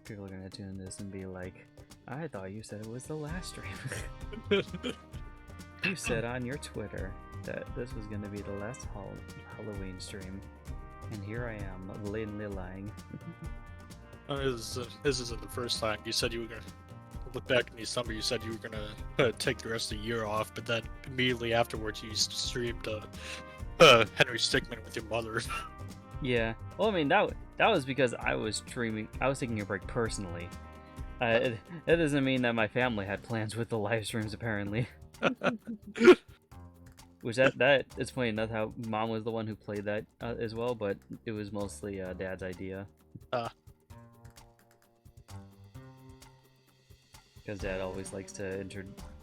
People are gonna tune this and be like, I thought you said it was the last stream. You said on your Twitter that this was gonna be the last Halloween stream, and here I am, blatantly lying. This isn't the first time. You said you were gonna look back in the summer. You said you were gonna take the rest of the year off, but then immediately afterwards you streamed Henry Stickmin with your mother. Yeah. Well, I mean that was because I was streaming. I was taking a break personally. That doesn't mean that my family had plans with the live streams apparently. Which that it's funny enough how mom was the one who played that as well, but it was mostly dad's idea. Because dad always likes to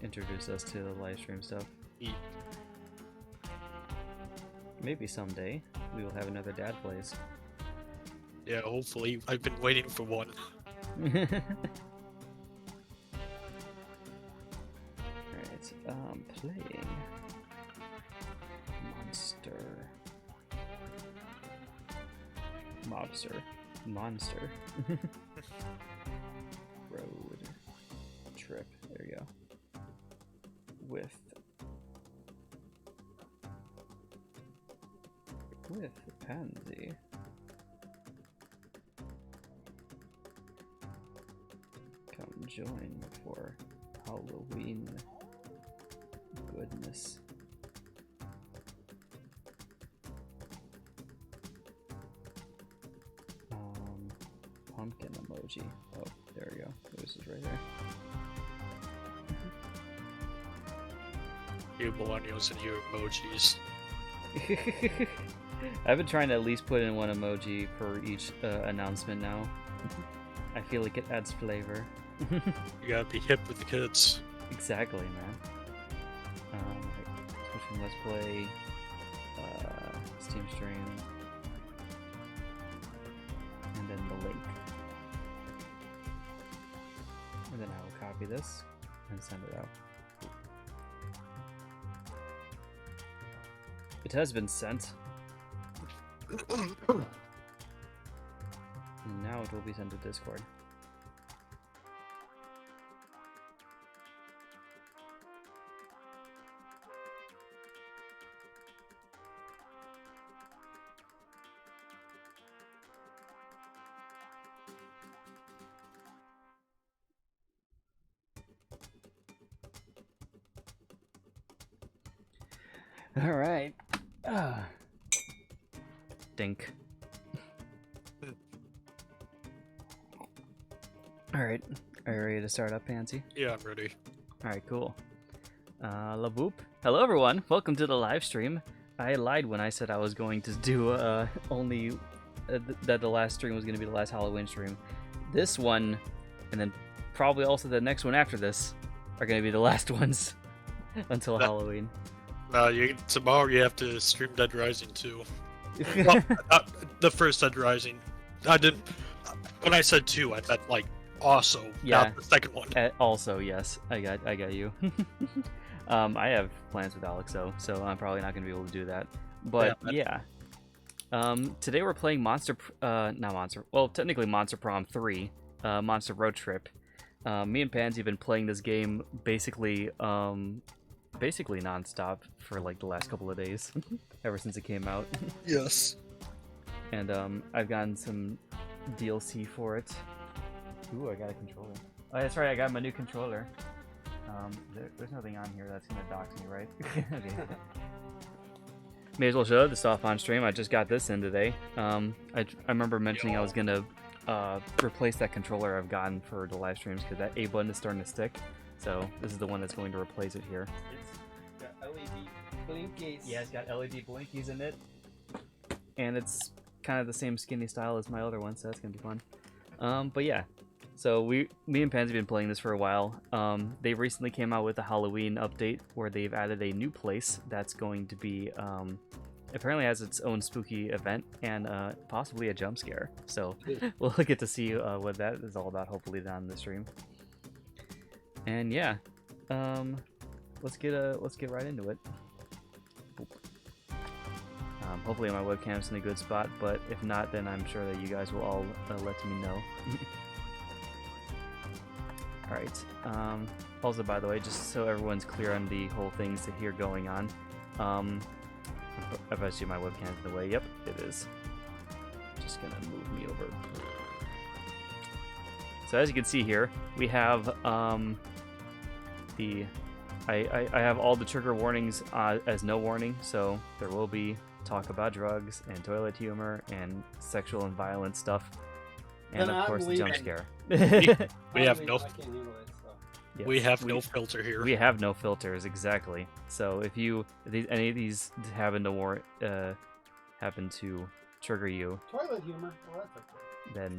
introduce us to the live stream stuff. Yeah. Maybe someday we will have another dad plays. Yeah, hopefully. I've been waiting for one. Alright, playing Monster. Road Trip. There you go. With Pansy. Come join for Halloween goodness. Pumpkin emoji. Oh, there we go. This is right there. You millennials and your emojis. I've been trying to at least put in one emoji for each announcement now. I feel like it adds flavor. You gotta be hip with the kids. Exactly, man. Switch from Let's Play, Steam Stream, and then the link. And then I will copy this and send it out. It has been sent. And now it will be sent to Discord. All right. Dink. All right. Are you ready to start up, Pansy? Yeah, I'm ready. All right, cool. La boop. Hello, everyone. Welcome to the live stream. I lied when I said I was going to do only that the last stream was going to be the last Halloween stream. This one, and then probably also the next one after this, are going to be the last ones until Halloween. Tomorrow you have to stream Dead Rising 2. Well, the first Dead Rising. I didn't. When I said 2, I meant like also, yeah, not the second one. Also, yes, I got you. I have plans with Alex though, so I'm probably not gonna be able to do that. But yeah. Today we're playing technically Monster Prom 3, Monster Road Trip. Me and Pansy have been playing this game basically non-stop for like the last couple of days, ever since it came out. Yes. And I've gotten some DLC for it. Ooh, I got a controller. Oh, that's right, I got my new controller. There's nothing on here that's gonna dox me, right? Okay. May as well show this off on stream. I just got this in today. I remember mentioning I was gonna replace that controller I've gotten for the live streams because that A button is starting to stick. So this is the one that's going to replace it here. It's got LED blinkies. Yeah, it's got LED blinkies in it. And it's kind of the same skinny style as my other one, so that's going to be fun. But yeah, so me and Pansy have been playing this for a while. They recently came out with a Halloween update where they've added a new place that's going to be, apparently has its own spooky event and possibly a jump scare. So we'll get to see what that is all about, hopefully down the stream. And yeah, let's get right into it. Hopefully my webcam's in a good spot, but if not, then I'm sure that you guys will all let me know. Alright. Also, by the way, just so everyone's clear on the whole things that here going on, if I see my webcam in the way, yep, it is. Just gonna move me over. So as you can see here, we have I have all the trigger warnings as no warning, so there will be talk about drugs and toilet humor and sexual and violent stuff, and Then of I'm course the jump leaving. scare. We have I no can't handle it, so. Yes, we have no filter here. We have no filters, exactly. So if any of these happen to happen to trigger you, Toilet humor. Well, that's okay. then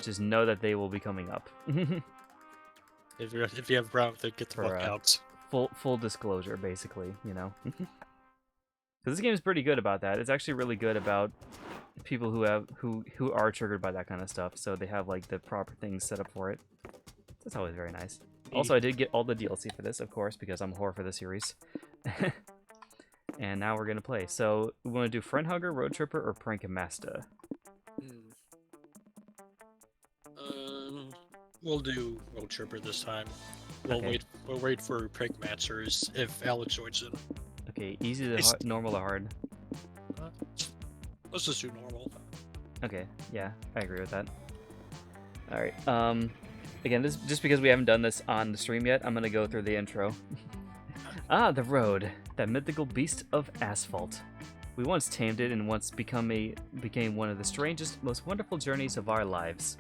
just know that they will be coming up. If you have a problem with it, get the For, fuck out. Full disclosure, basically, you know. Because this game is pretty good about that. It's actually really good about people who are triggered by that kind of stuff. So they have like the proper things set up for it. That's always very nice. Also, I did get all the DLC for this, of course, because I'm a whore for the series. And now we're gonna play. So we want to do Friend Hugger, Road Tripper, or Prank Master. We'll do Road Tripper this time. We'll Okay. wait for Prank Masters if Alex joins in. Okay, easy to hard, normal to hard. Let's just do normal. Okay, yeah, I agree with that. All right. Again, this just because we haven't done this on the stream yet, I'm gonna go through the intro. The road, that mythical beast of asphalt. We once tamed it and once became one of the strangest, most wonderful journeys of our lives.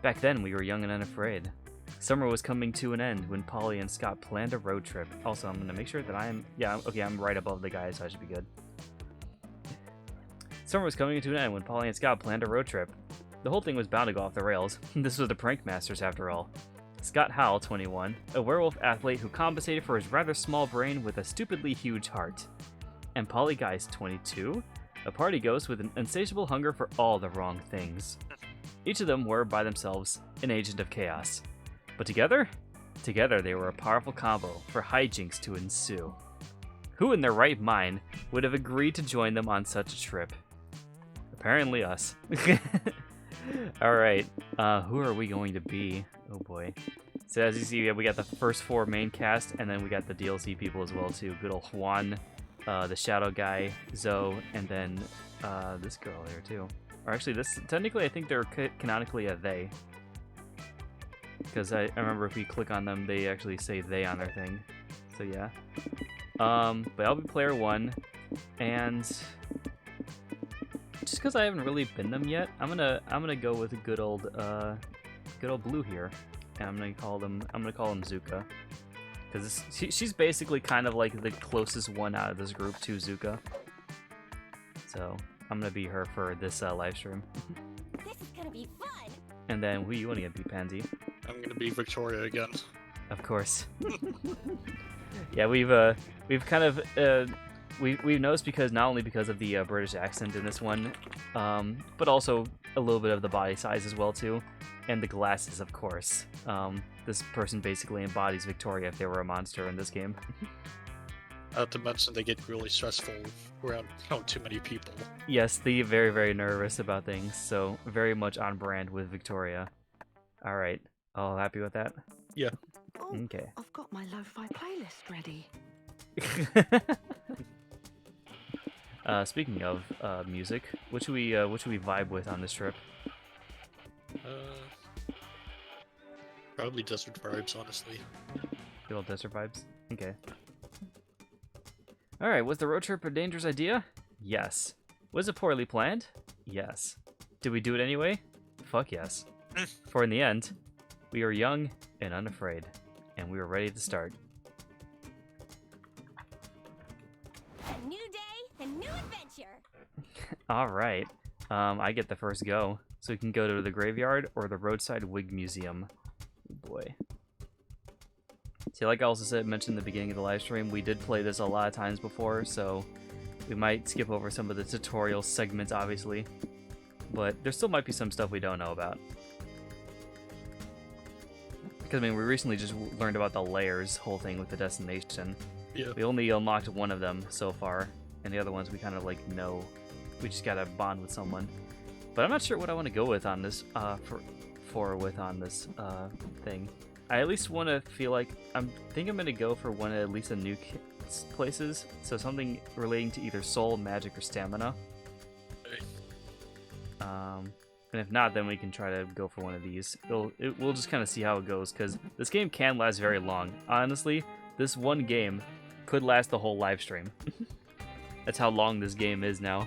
Back then, we were young and unafraid. Summer was coming to an end when Polly and Scott planned a road trip. Also, I'm gonna make sure that I'm right above the guy, so I should be good. Summer was coming to an end when Polly and Scott planned a road trip. The whole thing was bound to go off the rails. This was the Prank Masters after all. Scott Howell, 21, a werewolf athlete who compensated for his rather small brain with a stupidly huge heart. And Polly Geist, 22, a party ghost with an insatiable hunger for all the wrong things. Each of them were, by themselves, an agent of chaos. But together they were a powerful combo for hijinks to ensue. Who in their right mind would have agreed to join them on such a trip? Apparently us. Alright, who are we going to be? Oh boy. So as you see, we got the first 4 main cast, and then we got the DLC people as well too. Good old Juan, the Shadow guy, Zoe, and then this girl here too. Or actually, this technically I think they're canonically a they. Because I remember if we click on them, they actually say they on their thing. So yeah. But I'll be player 1, and just because I haven't really been them yet, I'm gonna go with a good old Blue here, and I'm gonna call them Zuka, because she's basically kind of like the closest one out of this group to Zuka. So I'm gonna be her for this live stream. This is gonna be fun. And then who you want to be, Pansy? I'm gonna be Victoria again. Of course. Yeah, we've kind of we've noticed, because not only because of the British accent in this one, but also a little bit of the body size as well too, and the glasses, of course. This person basically embodies Victoria if they were a monster in this game. Not to mention they get really stressful around too many people. Yes, they get very, very nervous about things, so very much on brand with Victoria. All right, all happy with that? Yeah. Oh, Okay. I've got my lo-fi playlist ready. Speaking of music, what should we vibe with on this trip? Probably Desert Vibes, honestly. Good old desert vibes. Okay. All right. Was the road trip a dangerous idea? Yes. Was it poorly planned? Yes. Did we do it anyway? Fuck yes. For in the end, we were young and unafraid, and we were ready to start. A new day, a new adventure. All right. I get the first go, so we can go to the graveyard or the roadside wig museum. Oh boy. See, like I also mentioned in the beginning of the live stream, we did play this a lot of times before, so we might skip over some of the tutorial segments, obviously, but there still might be some stuff we don't know about. Because, I mean, we recently just learned about the layers whole thing with the destination. Yeah. We only unlocked one of them so far, and the other ones we kind of, like, know. We just gotta bond with someone. But I'm not sure what I want to go with on this, forward with on this thing. I at least want to feel like I'm gonna go for one of at least the new places, so something relating to either soul, magic, or stamina. And if not, then we can try to go for one of these. We'll just kind of see how it goes, because this game can last very long. Honestly, this one game could last the whole live stream. That's how long this game is now.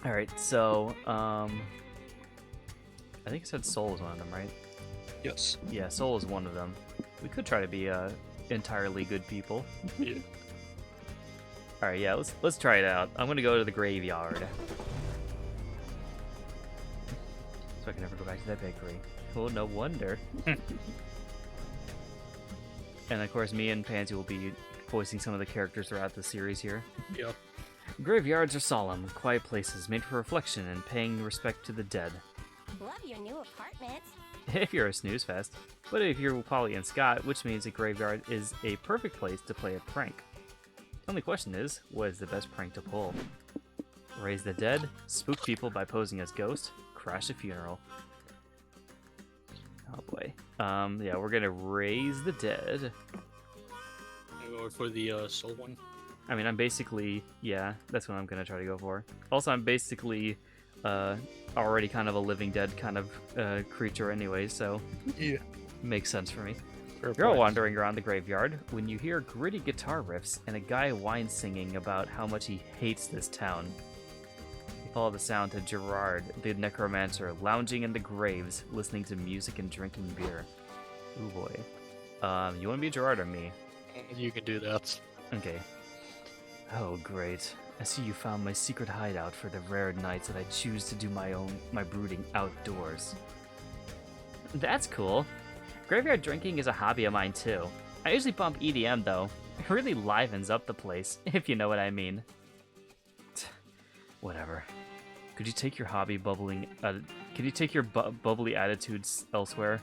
Alright, so, I think I said Soul is one of them, right? Yes. Yeah, Soul is one of them. We could try to be entirely good people. Yeah. Alright, yeah, let's try it out. I'm gonna go to the graveyard. So I can never go back to that bakery. Oh, no wonder. And of course, me and Pansy will be voicing some of the characters throughout the series here. Yep. Graveyards are solemn, quiet places made for reflection and paying respect to the dead. Love your new apartment. If you're a snooze fest. But if you're Polly and Scott, which means a graveyard is a perfect place to play a prank. Only question is, what is the best prank to pull? Raise the dead, spook people by posing as ghosts, crash a funeral. Oh boy. Yeah, we're gonna raise the dead. Go for the soul one. I mean, I'm basically, yeah, that's what I'm gonna try to go for. Also, I'm basically already kind of a living dead kind of creature anyway, so Yeah. makes sense for me. Fair You're point. wandering around the graveyard when you hear gritty guitar riffs and a guy whine singing about how much he hates this town. You follow the sound to Gerard, the necromancer, lounging in the graves, listening to music and drinking beer. Ooh boy. You want to be Gerard or me? You can do that. Okay. Oh, great. I see you found my secret hideout for the rare nights that I choose to do my brooding outdoors. That's cool. Graveyard drinking is a hobby of mine too. I usually bump EDM though. It really livens up the place, if you know what I mean. Whatever. Could you take your bubbly attitudes elsewhere?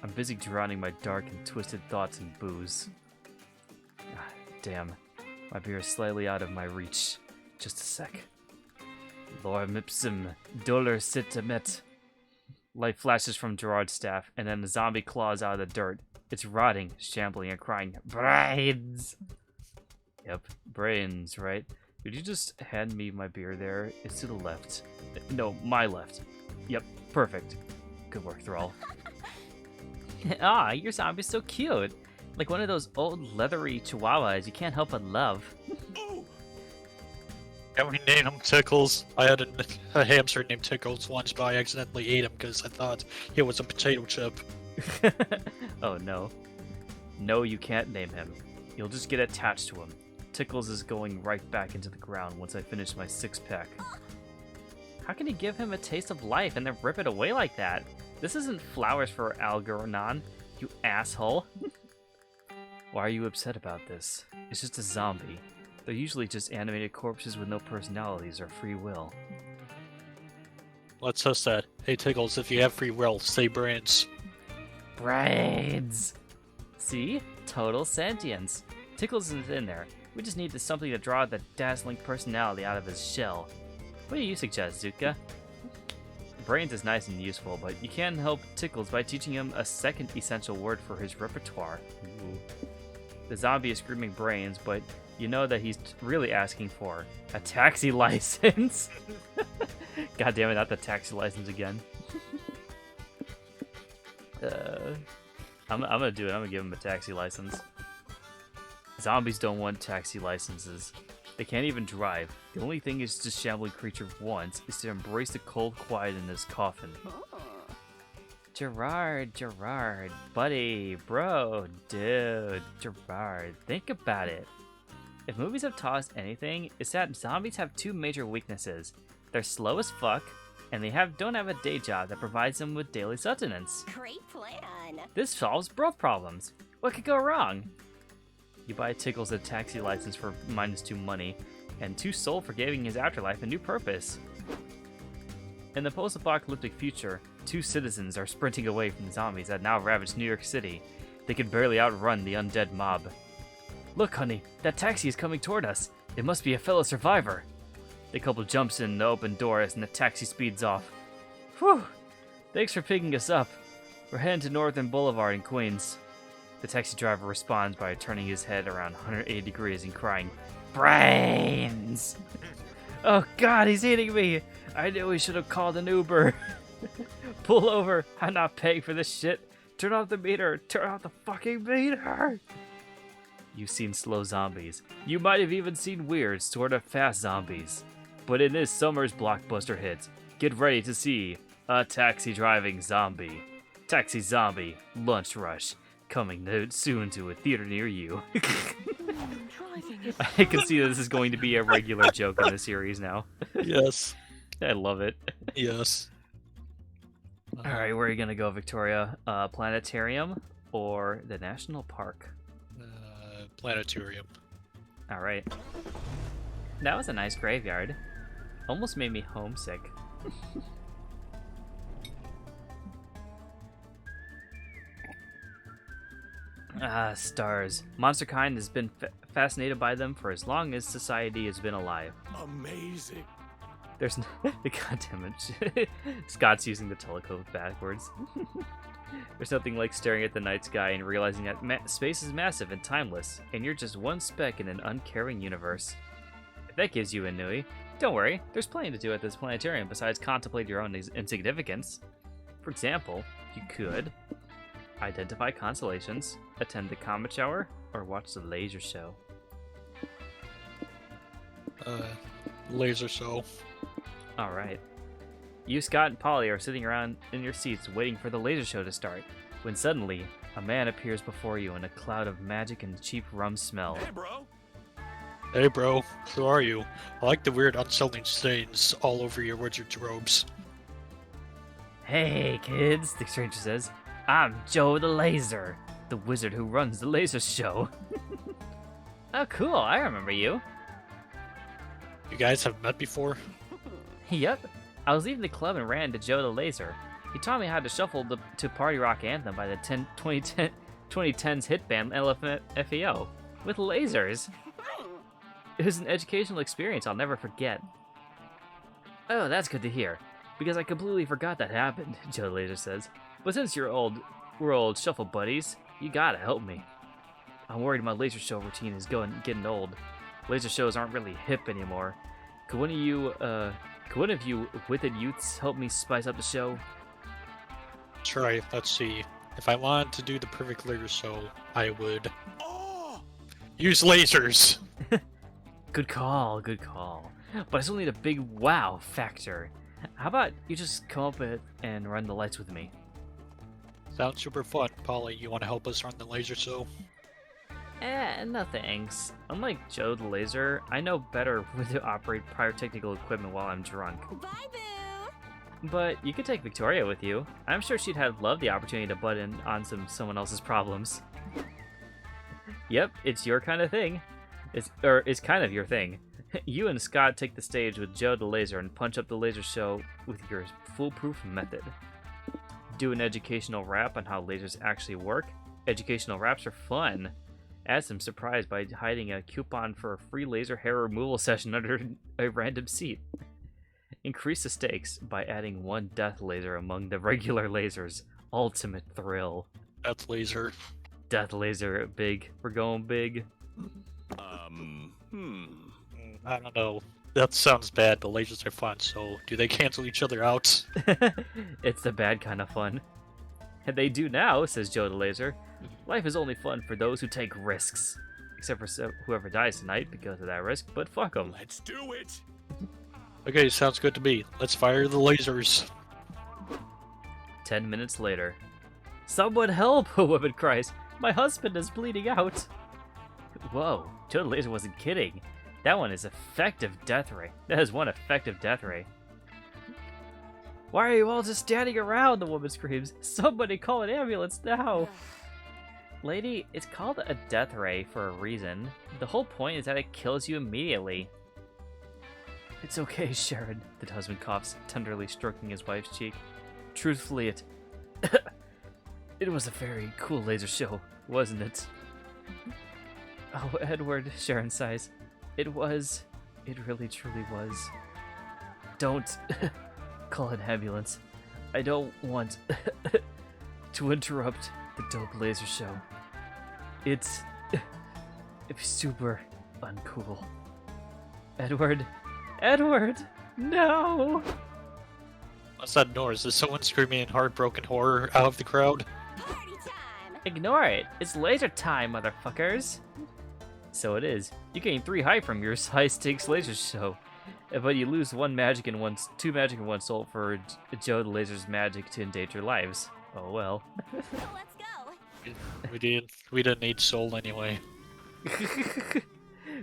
I'm busy drowning my dark and twisted thoughts in booze. Ah, damn. My beer is slightly out of my reach. Just a sec. Lor mipsum, dolor sit Light flashes from Gerard's staff, and then the zombie claws out of the dirt. It's rotting, shambling, and crying, "Brains!" Yep, brains, right? Could you just hand me my beer there? It's to the left. No, my left. Yep, perfect. Good work, Thrall. Ah, your zombie's so cute. Like one of those old leathery chihuahuas you can't help but love. Yeah, we named him Tickles. I had a hamster named Tickles once, but I accidentally ate him because I thought it was a potato chip. Oh no. No, you can't name him. You'll just get attached to him. Tickles is going right back into the ground once I finish my 6-pack. How can you give him a taste of life and then rip it away like that? This isn't Flowers for Algernon, you asshole. Why are you upset about this? It's just a zombie. They're usually just animated corpses with no personalities or free will. Let's test that. Hey Tickles, if you have free will, say brains. Brains! See? Total sentience. Tickles is in there. We just need something to draw the dazzling personality out of his shell. What do you suggest, Zuka? Brains is nice and useful, but you can't help Tickles by teaching him a second essential word for his repertoire. Ooh. The zombie is screaming brains, but you know that he's really asking for a taxi license. God damn it, not the taxi license again. I'm gonna do it. I'm gonna give him a taxi license. Zombies don't want taxi licenses. They can't even drive. The only thing this shambling creature wants is to embrace the cold quiet in his coffin. Gerard, buddy, bro, dude, Gerard, think about it. If movies have taught us anything, it's that zombies have two major weaknesses. They're slow as fuck, and they don't have a day job that provides them with daily sustenance. Great plan. This solves both problems. What could go wrong? You buy Tickles a taxi license for -2 money, and 2 soul for giving his afterlife a new purpose. In the post-apocalyptic future, 2 citizens are sprinting away from the zombies that now ravage New York City. They can barely outrun the undead mob. Look, honey, that taxi is coming toward us. It must be a fellow survivor. The couple jumps in the open doors and the taxi speeds off. Whew! Thanks for picking us up. We're heading to Northern Boulevard in Queens. The taxi driver responds by turning his head around 180 degrees and crying, "Brains!" Oh god, he's eating me! I knew we should have called an Uber. Pull over. I'm not paying for this shit. Turn off the meter. Turn off the fucking meter. You've seen slow zombies. You might have even seen weird, sort of fast zombies. But in this summer's blockbuster hit, get ready to see a taxi driving zombie. Taxi Zombie Lunch Rush. Coming soon to a theater near you. I can see that this is going to be a regular joke in the series now. Yes. I love it. Yes. Alright, where are you going to go, Victoria? Planetarium or the National Park? Planetarium. Alright. That was a nice graveyard. Almost made me homesick. Ah, stars. Monsterkind has been fascinated by them for as long as society has been alive. Amazing. There's no... God damn it. Scott's using the telecode backwards. There's nothing like staring at the night sky and realizing that space is massive and timeless, and you're just one speck in an uncaring universe. If that gives you a Nui, don't worry, there's plenty to do at this planetarium besides contemplate your own insignificance. For example, you could identify constellations, attend the comet shower, or watch the laser show. Laser show. Alright. You, Scott, and Polly are sitting around in your seats waiting for the laser show to start, when suddenly, a man appears before you in a cloud of magic and cheap rum smell. Hey, bro. Hey, bro. Who are you? I like the weird unsettling stains all over your wizard's robes. Hey, kids, the stranger says. I'm Joe the Laser, the wizard who runs the laser show. Oh, cool, I remember you. You guys have met before? Yep, I was leaving the club and ran to Joe the Laser. He taught me how to shuffle to Party Rock Anthem by the 2010's hit band LFEO, with lasers. It was an educational experience I'll never forget. Oh, that's good to hear, because I completely forgot that happened, Joe the Laser says. But since we're old shuffle buddies, you gotta help me. I'm worried my laser show routine is getting old. Laser shows aren't really hip anymore. Could one of you withered youths help me spice up the show? Try. Let's see. If I wanted to do the perfect laser show, I would use lasers. Good call, good call. But I still need a big wow factor. How about you just come up and run the lights with me? Sounds super fun. Polly, you want to help us run the laser show? No thanks. Unlike Joe the Laser, I know better when to operate pyrotechnical equipment while I'm drunk. Bye, boo. But you could take Victoria with you. I'm sure she'd have loved the opportunity to butt in on someone else's problems. Yep, it's your kind of thing. It's kind of your thing. You and Scott take the stage with Joe the Laser and punch up the laser show with your foolproof method. Do an educational rap on how lasers actually work. Educational raps are fun. Add some surprise by hiding a coupon for a free laser hair removal session under a random seat. Increase the stakes by adding one death laser among the regular lasers. Ultimate thrill. Death laser. Death laser, big. We're going big. I don't know. That sounds bad. The lasers are fun, so do they cancel each other out? It's the bad kind of fun. And they do now, says Joe the Laser. Life is only fun for those who take risks. Except for whoever dies tonight because of that risk, but fuck them. Let's do it. Okay, sounds good to me. Let's fire the lasers. 10 minutes later. Someone help! A woman cries. My husband is bleeding out. Whoa, Joe the Laser wasn't kidding. That one is effective death ray. That is one effective death ray. Why are you all just standing around? The woman screams. Somebody call an ambulance now. Lady, it's called a death ray for a reason. The whole point is that it kills you immediately. It's okay, Sharon, the husband coughs, tenderly stroking his wife's cheek. Truthfully, it was a very cool laser show, wasn't it? Oh, Edward, Sharon sighs. It was. It really truly was. Don't call an ambulance. I don't want to interrupt the dope laser show. It's super uncool. Edward! Edward! No! What's that noise? Is someone screaming in heartbroken horror out of the crowd? Party time! Ignore it! It's laser time, motherfuckers! So it is. You gain 3 hype from your high-stakes laser show. But you lose 2 magic and 1 soul for Joe the Laser's magic to endanger lives. Oh well. Let's go! We didn't need soul anyway.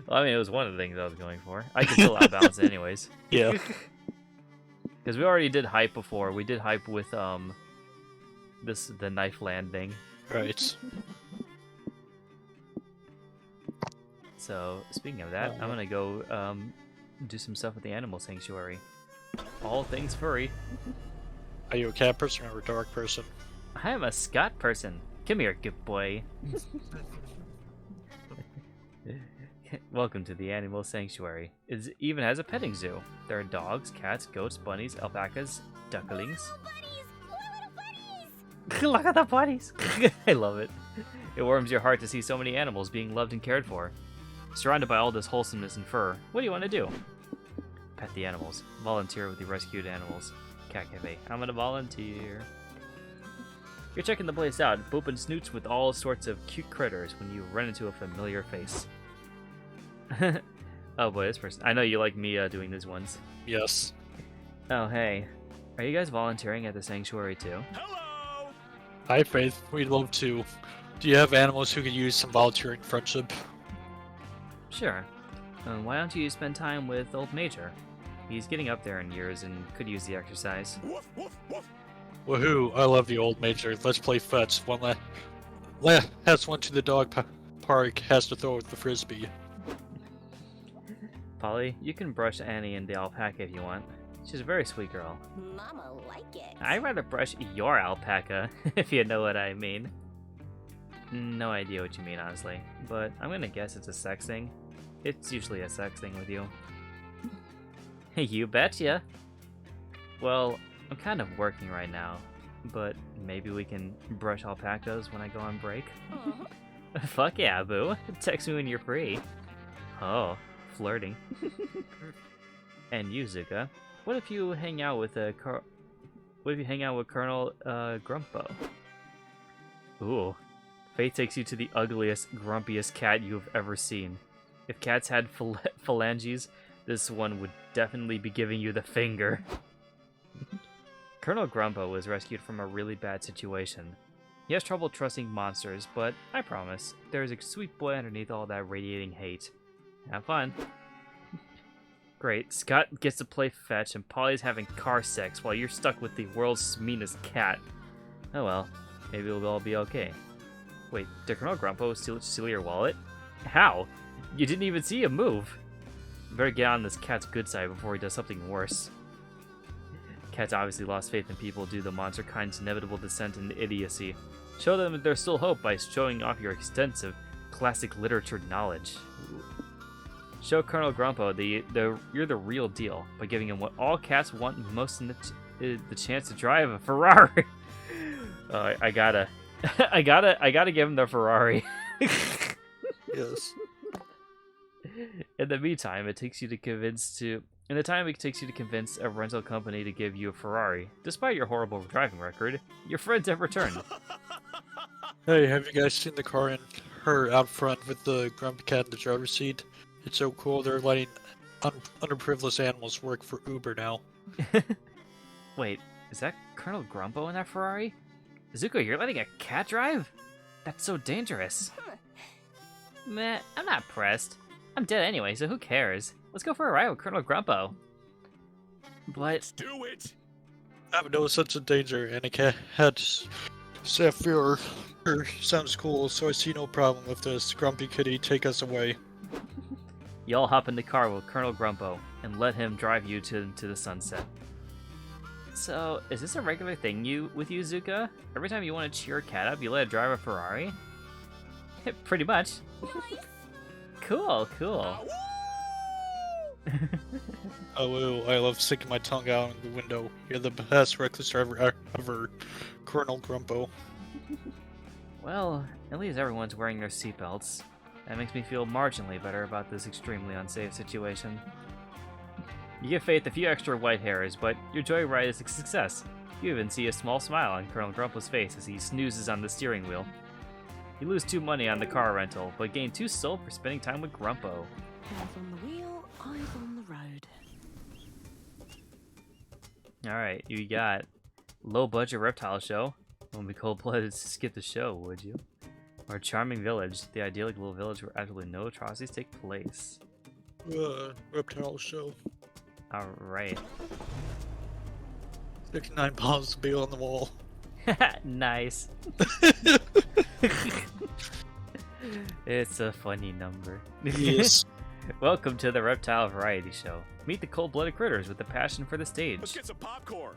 Well, I mean, it was one of the things I was going for. I could still outbalance it anyways. Yeah. Because we already did hype before. We did hype with the knife landing. Right. So speaking of that, I'm gonna go do some stuff at the animal sanctuary. All things furry. Are you a cat person or a dog person? I am a Scott person. Come here, good boy. Welcome to the animal sanctuary. It even has a petting zoo. There are dogs, cats, goats, bunnies, alpacas, ducklings. Look at the bunnies! I love it. It warms your heart to see so many animals being loved and cared for. Surrounded by all this wholesomeness and fur, what do you want to do? Pet the animals. Volunteer with the rescued animals. Cat Cafe. I'm gonna volunteer. You're checking the place out, booping snoots with all sorts of cute critters when you run into a familiar face. Oh boy, this person. I know you like me doing these ones. Yes. Oh hey. Are you guys volunteering at the sanctuary too? Hello! Hi, Faith. We'd love to. Do you have animals who could use some volunteering friendship? Sure. Why don't you spend time with Old Major? He's getting up there in years and could use the exercise. Woof, woof, woof. Woohoo! I love the old major. Let's play fetch. One has one to the dog park. Has to throw with the frisbee. Polly, you can brush Annie and the alpaca if you want. She's a very sweet girl. Mama like it. I'd rather brush your alpaca, if you know what I mean. No idea what you mean, honestly. But I'm gonna guess it's a sex thing. It's usually a sex thing with you. You betcha! Well, I'm kind of working right now, but maybe we can brush alpacas when I go on break? Fuck yeah, boo. Text me when you're free. Oh, flirting. And you, Zuka, what if you hang out with Colonel Grumpo? Ooh. Fate takes you to the ugliest, grumpiest cat you've ever seen. If cats had phalanges, this one would definitely be giving you the finger. Colonel Grumpo was rescued from a really bad situation. He has trouble trusting monsters, but I promise, there's a sweet boy underneath all that radiating hate. Have fun. Great, Scott gets to play fetch and Polly's having car sex while you're stuck with the world's meanest cat. Oh well, maybe it'll all be okay. Wait, did Colonel Grumpo steal your wallet? How? You didn't even see him move. Better get on this cat's good side before he does something worse. Cat's obviously lost faith in people due to the monster kind's inevitable descent into idiocy. Show them that there's still hope by showing off your extensive classic literature knowledge. Ooh. Show Colonel Grumpo you're the real deal by giving him what all cats want most in the chance to drive a Ferrari. I gotta give him the Ferrari. Yes. In the meantime, it takes you to convince a rental company to give you a Ferrari. Despite your horrible driving record, your friends have returned. Hey, have you guys seen the car and her out front with the grumpy cat in the driver's seat? It's so cool. They're letting underprivileged animals work for Uber now. Wait, is that Colonel Grumpo in that Ferrari? Zuko, you're letting a cat drive? That's so dangerous. Meh, I'm not pressed. I'm dead anyway, so who cares? Let's go for a ride with Colonel Grumpo. But Let's do it! I have no sense of danger, and a cat had Sapphire sounds cool, so I see no problem with this. Grumpy kitty, take us away. y'all hop in the car with Colonel Grumpo and let him drive you to the sunset. So, is this a regular thing with you, Zuka? Every time you want to cheer a cat up, you let it drive a Ferrari? Pretty much. Nice. Cool. Oh, I love sticking my tongue out the window. You're the best reckless driver ever, Colonel Grumpo. Well, at least everyone's wearing their seatbelts. That makes me feel marginally better about this extremely unsafe situation. You give Faith a few extra white hairs, but your joyride is a success. You even see a small smile on Colonel Grumpo's face as he snoozes on the steering wheel. You lose 2 money on the car rental, but gain 2 soul for spending time with Grumpo. Hands on the wheel, eyes on the road. Alright, you got low budget reptile show. Wouldn't be cold blooded to skip the show, would you? Or charming village, the idyllic little village where absolutely no atrocities take place. Reptile show. Alright. 69 pounds to be on the wall. Nice. It's a funny number. Yes. Welcome to the Reptile Variety Show. Meet the cold-blooded critters with a passion for the Let's stage. get some popcorn.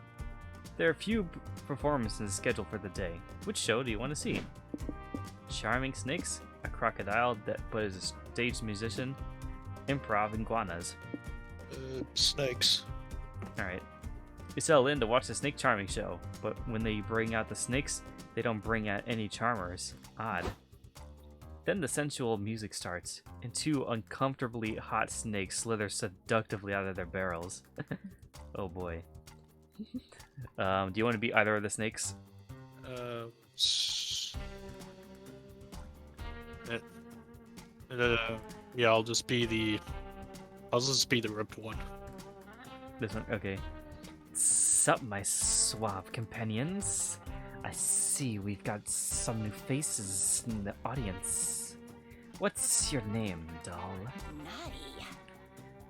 There are a few performances scheduled for the day. Which show do you want to see? Charming snakes, a crocodile but is a stage musician, improv iguanas. Snakes. Alright. You settle in to watch the Snake Charming show, but when they bring out the snakes, they don't bring out any charmers. Odd. Then the sensual music starts, and 2 uncomfortably hot snakes slither seductively out of their barrels. Oh boy. Do you want to be either of the snakes? Yeah, I'll just be the ripped one. This one? Okay. Sup, my suave companions? I see we've got some new faces in the audience. What's your name, doll? Naughty.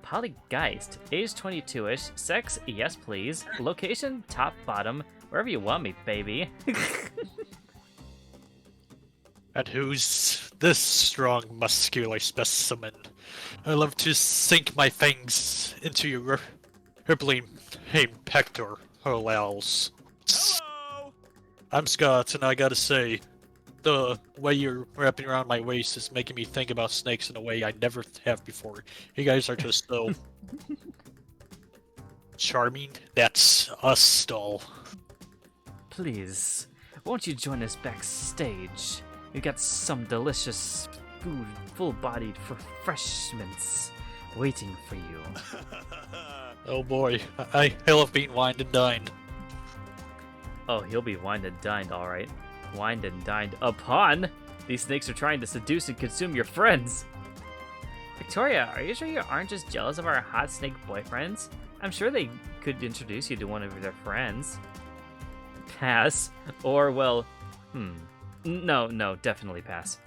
Polygeist, age 22-ish, sex, yes please, location, top, bottom, wherever you want me, baby. And who's this strong, muscular specimen? I love to sink my fangs into your rippling pector holes. Hello. I'm Scott, and I gotta say, the way you're wrapping around my waist is making me think about snakes in a way I never have before. You guys are just so charming. That's us, doll. Please, won't you join us backstage? We got some delicious food, full-bodied refreshments waiting for you. Oh boy, I love being wined and dined. Oh, he'll be wined and dined, alright. Wined and dined upon! These snakes are trying to seduce and consume your friends! Victoria, are you sure you aren't just jealous of our hot snake boyfriends? I'm sure they could introduce you to one of their friends. Pass. Or, well, No, definitely pass.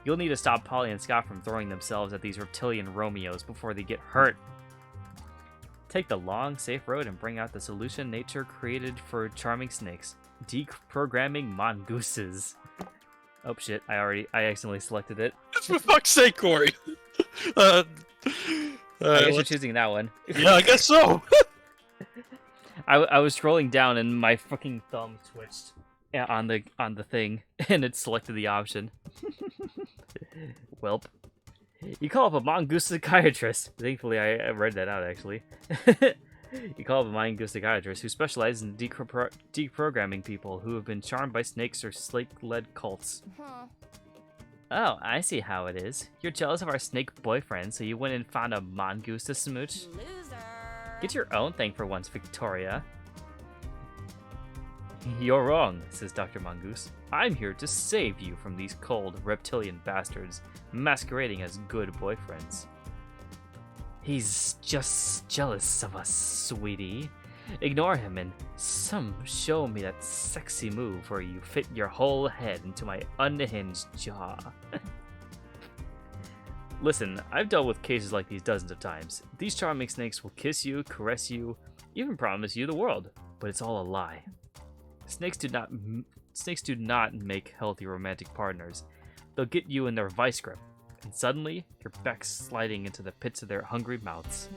You'll need to stop Polly and Scott from throwing themselves at these reptilian Romeos before they get hurt. Take the long, safe road and bring out the solution nature created for charming snakes. Deprogramming mongooses. Oh shit, I accidentally selected it. For fuck's sake, Corey! I guess you're choosing that one. Yeah, I guess so! I was scrolling down and my fucking thumb twitched on the thing, and it selected the option. Welp. You call up a mongoose psychiatrist. Thankfully, I read that out, actually. You call up a mongoose psychiatrist who specializes in deprogramming people who have been charmed by snakes or snake-led cults. Oh, I see how it is. You're jealous of our snake boyfriend, so you went and found a mongoose to smooch? Loser. Get your own thing for once, Victoria. You're wrong, says Dr. Mongoose. I'm here to save you from these cold, reptilian bastards masquerading as good boyfriends. He's just jealous of us, sweetie. Ignore him and show me that sexy move where you fit your whole head into my unhinged jaw. Listen, I've dealt with cases like these dozens of times. These charming snakes will kiss you, caress you, even promise you the world, but it's all a lie. Snakes do not make healthy romantic partners. They'll get you in their vice grip, and suddenly you're backsliding into the pits of their hungry mouths.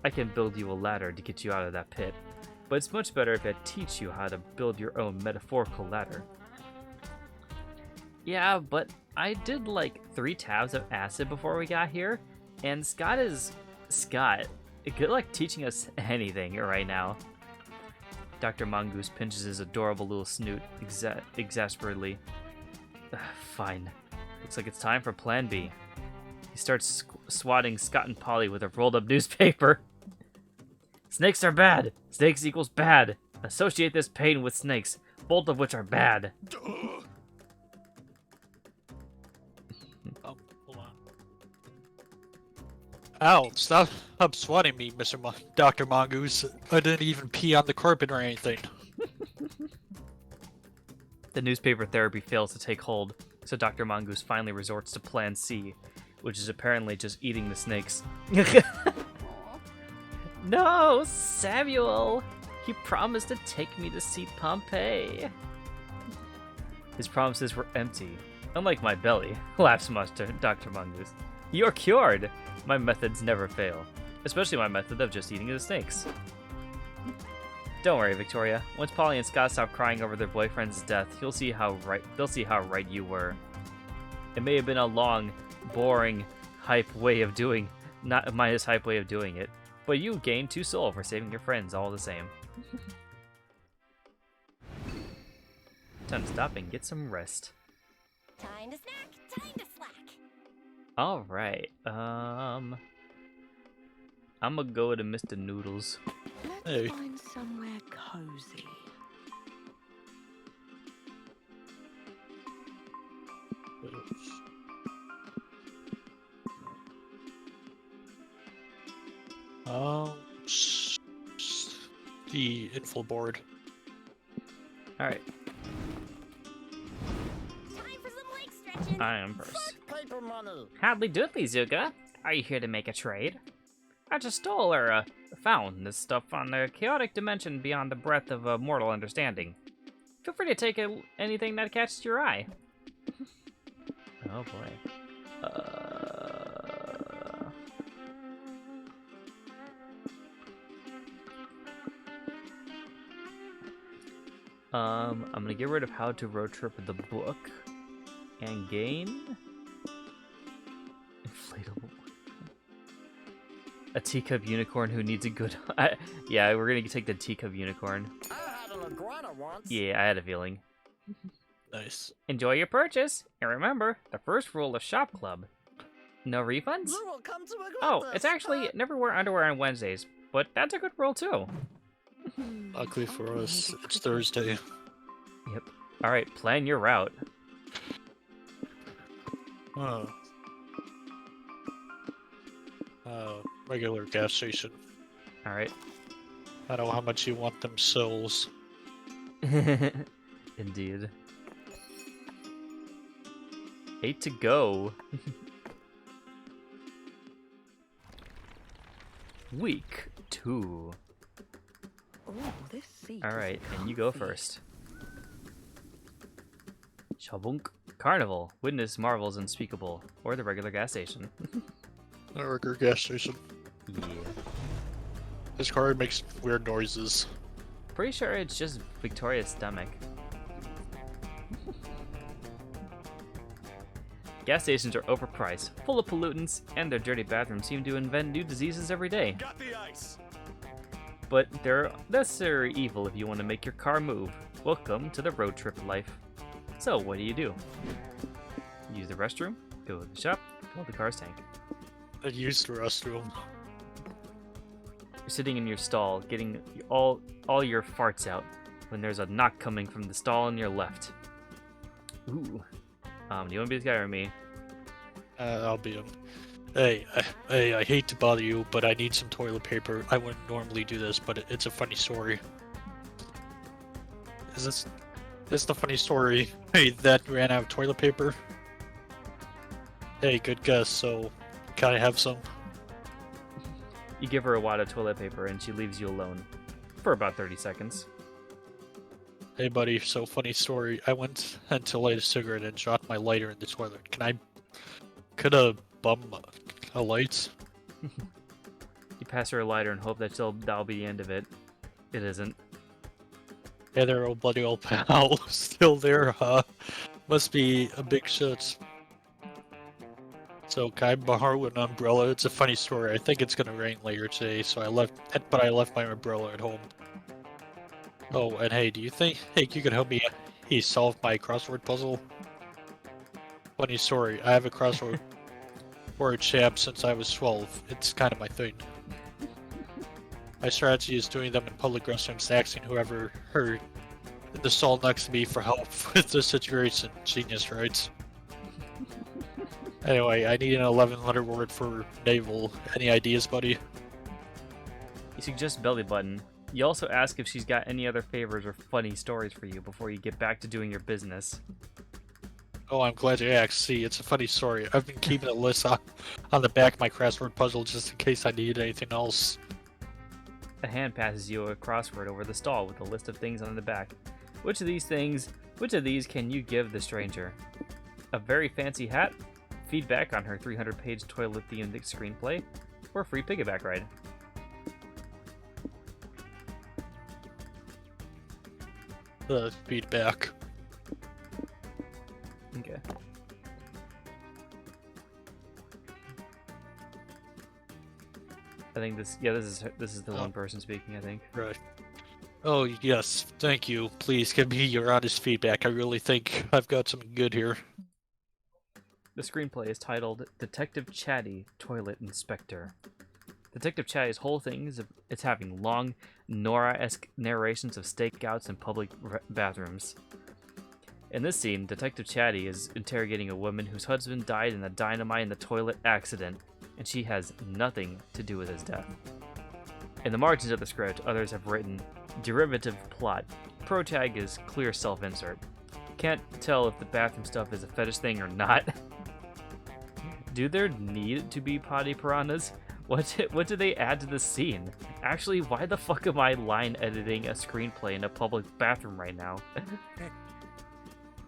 I can build you a ladder to get you out of that pit, but it's much better if I teach you how to build your own metaphorical ladder. Yeah, but I did like 3 tabs of acid before we got here, And Scott is Scott. Good luck teaching us anything right now. Dr. Mongoose pinches his adorable little snoot exasperately. Fine. Looks like it's time for Plan B. He starts swatting Scott and Polly with a rolled up newspaper. Snakes are bad. Snakes equals bad. Associate this pain with snakes, both of which are bad. Oh, hold on. Ow, stop swatting me, Dr. Mongoose. I didn't even pee on the carpet or anything. The newspaper therapy fails to take hold, so Dr. Mongoose finally resorts to Plan C, which is apparently just eating the snakes. No, Samuel! He promised to take me to see Pompeii. His promises were empty. Unlike my belly, laughs Dr. Mongoose. You're cured! My methods never fail. Especially my method of just eating the snakes. Don't worry, Victoria. Once Polly and Scott stop crying over their boyfriend's death, they'll see how right you were. It may have been a long, boring, hype way of doing it, but you gained 2 soul for saving your friends all the same. Time to stop and get some rest. Time to snack, time to slack. Alright, I'm gonna go to Mr. Noodles. Let's Hey. find somewhere cozy. The info board. Alright, Time for some leg stretching. I am first. Paper money. Howdy doodly, Zuga. Are you here to make a trade? I just stole or found this stuff on the chaotic dimension beyond the breadth of mortal understanding. Feel free to take anything that catches your eye. Oh boy. I'm gonna get rid of How to Road Trip the book and gain inflatable. A teacup unicorn who needs a good. Yeah, we're gonna take the teacup unicorn. I had an iguana once. Yeah, I had a feeling. Nice. Enjoy your purchase, and remember the first rule of Shop Club: no refunds. You will come to regret Oh, this. it's actually never wear underwear on Wednesdays, but that's a good rule too. Luckily for us, it's Thursday. Yep. All right, plan your route. Regular gas station. All right. I don't know how much you want them souls. Indeed. 8 to go. Week 2. Oh, this seat. All right, is and you go comfy. first. Shabunk. Carnival. Witness marvels unspeakable. Or the regular gas station. A regular gas station. Yeah. This car makes weird noises. Pretty sure it's just Victoria's stomach. Gas stations are overpriced, full of pollutants, and their dirty bathrooms seem to invent new diseases every day. Got the ice. But they're necessary evil if you want to make your car move. Welcome to the road trip life. So, what do? Use the restroom, go to the shop, fill the car's tank. I used the restroom. You're sitting in your stall, getting all your farts out, when there's a knock coming from the stall on your left. Ooh. Do you want to be this guy or me? I'll be him. Hey, I hate to bother you, but I need some toilet paper. I wouldn't normally do this, but it's a funny story. Is this the funny story? Hey, that ran out of toilet paper? Hey, good guess, so can I have some? You give her a wad of toilet paper and she leaves you alone. For about 30 seconds. Hey buddy, so funny story. I went to light a cigarette and dropped my lighter in the toilet. Could a bum a light? You pass her a lighter and hope that that'll be the end of it. It isn't. Hey there, old bloody old pal. Still there, huh? Must be a big shit. So can I borrow an umbrella? It's a funny story. I think it's gonna rain later today, so I left my umbrella at home. Oh, and hey, do you think you could help me solve my crossword puzzle? Funny story. I have a crossword word champ since I was 12. It's kind of my thing. My strategy is doing them in public restrooms, asking whoever heard in the stall next to me for help with the situation. Genius, right? Anyway, I need an 11-letter word for navel. Any ideas, buddy? You suggest belly button. You also ask if she's got any other favors or funny stories for you before you get back to doing your business. Oh, I'm glad you asked. See, it's a funny story. I've been keeping a list on the back of my crossword puzzle just in case I need anything else. A hand passes you a crossword over the stall with a list of things on the back. Which of these can you give the stranger? A very fancy hat? Feedback on her 300-page toilet-themed screenplay? Or a free piggyback ride? Feedback. Okay. I think this is the one person speaking, I think. Right. Oh, yes. Thank you. Please give me your honest feedback. I really think I've got something good here. The screenplay is titled Detective Chatty, Toilet Inspector. Detective Chatty's whole thing is it's having long, Nora-esque narrations of stakeouts in public bathrooms. In this scene, Detective Chatty is interrogating a woman whose husband died in a dynamite in the toilet accident, and she has nothing to do with his death. In the margins of the script, others have written derivative plot. Pro tag is clear self-insert. Can't tell if the bathroom stuff is a fetish thing or not. Do there need to be potty piranhas? What do they add to the scene? Actually, why the fuck am I line editing a screenplay in a public bathroom right now?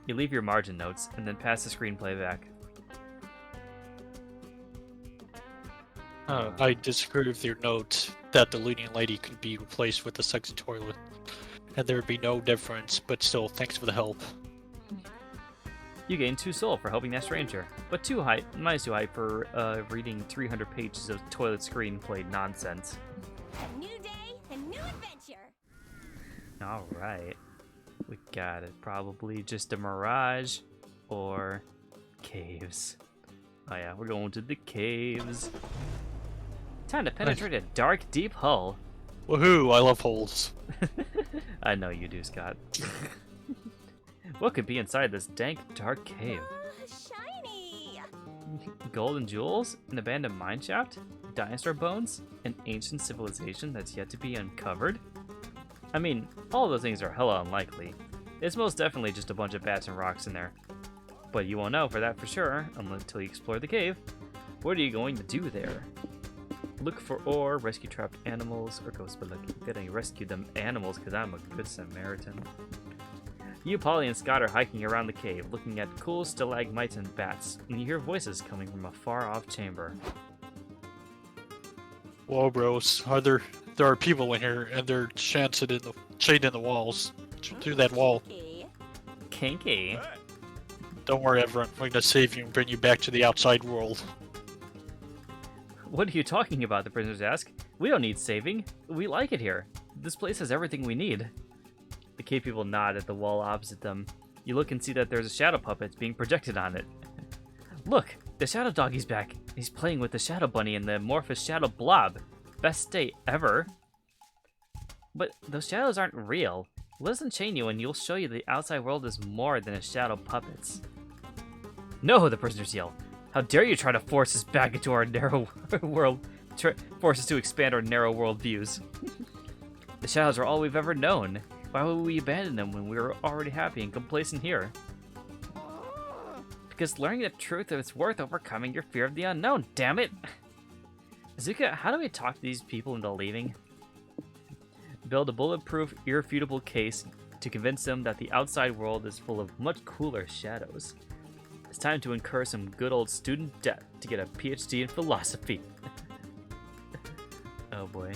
You leave your margin notes, and then pass the screenplay back. I disagree with your note that the leading lady could be replaced with a sexy toilet, and there would be no difference, but still, thanks for the help. You gain 2 soul for helping that stranger, but minus 2 hype for reading 300 pages of toilet screenplay nonsense. A new day, a new adventure. Alright. We got it. Probably just a mirage or caves. Oh yeah, we're going to the caves. Time to penetrate a dark, deep hull. Woohoo, I love holes. I know you do, Scott. What could be inside this dank, dark cave? Shiny. Gold and jewels? An abandoned mineshaft? Dinosaur bones? An ancient civilization that's yet to be uncovered? I mean, all of those things are hella unlikely. It's most definitely just a bunch of bats and rocks in there. But you won't know for that for sure until you explore the cave. What are you going to do there? Look for ore, rescue trapped animals, or ghosts but lucky. Gotta rescue them animals because I'm a good Samaritan. You, Polly, and Scott are hiking around the cave, looking at cool stalagmites and bats, when you hear voices coming from a far-off chamber. Whoa, bros. There are people in here, and they're chained in the walls. Through that wall. Kinky. Don't worry, everyone. I'm going to save you and bring you back to the outside world. What are you talking about? The prisoners ask. We don't need saving. We like it here. This place has everything we need. The cave people nod at the wall opposite them. You look and see that there's a shadow puppet being projected on it. Look, the shadow doggy's back. He's playing with the shadow bunny and the amorphous shadow blob. Best state ever. But those shadows aren't real. Let us unchain you and you'll show you the outside world is more than a shadow puppets. No, the prisoners yell. How dare you try to force us back into our narrow world, force us to expand our narrow world views. The shadows are all we've ever known. Why would we abandon them when we were already happy and complacent here? Because learning the truth is worth overcoming your fear of the unknown, damn it! Azuka, how do we talk these people into leaving? Build a bulletproof, irrefutable case to convince them that the outside world is full of much cooler shadows. It's time to incur some good old student debt to get a PhD in philosophy. Oh boy.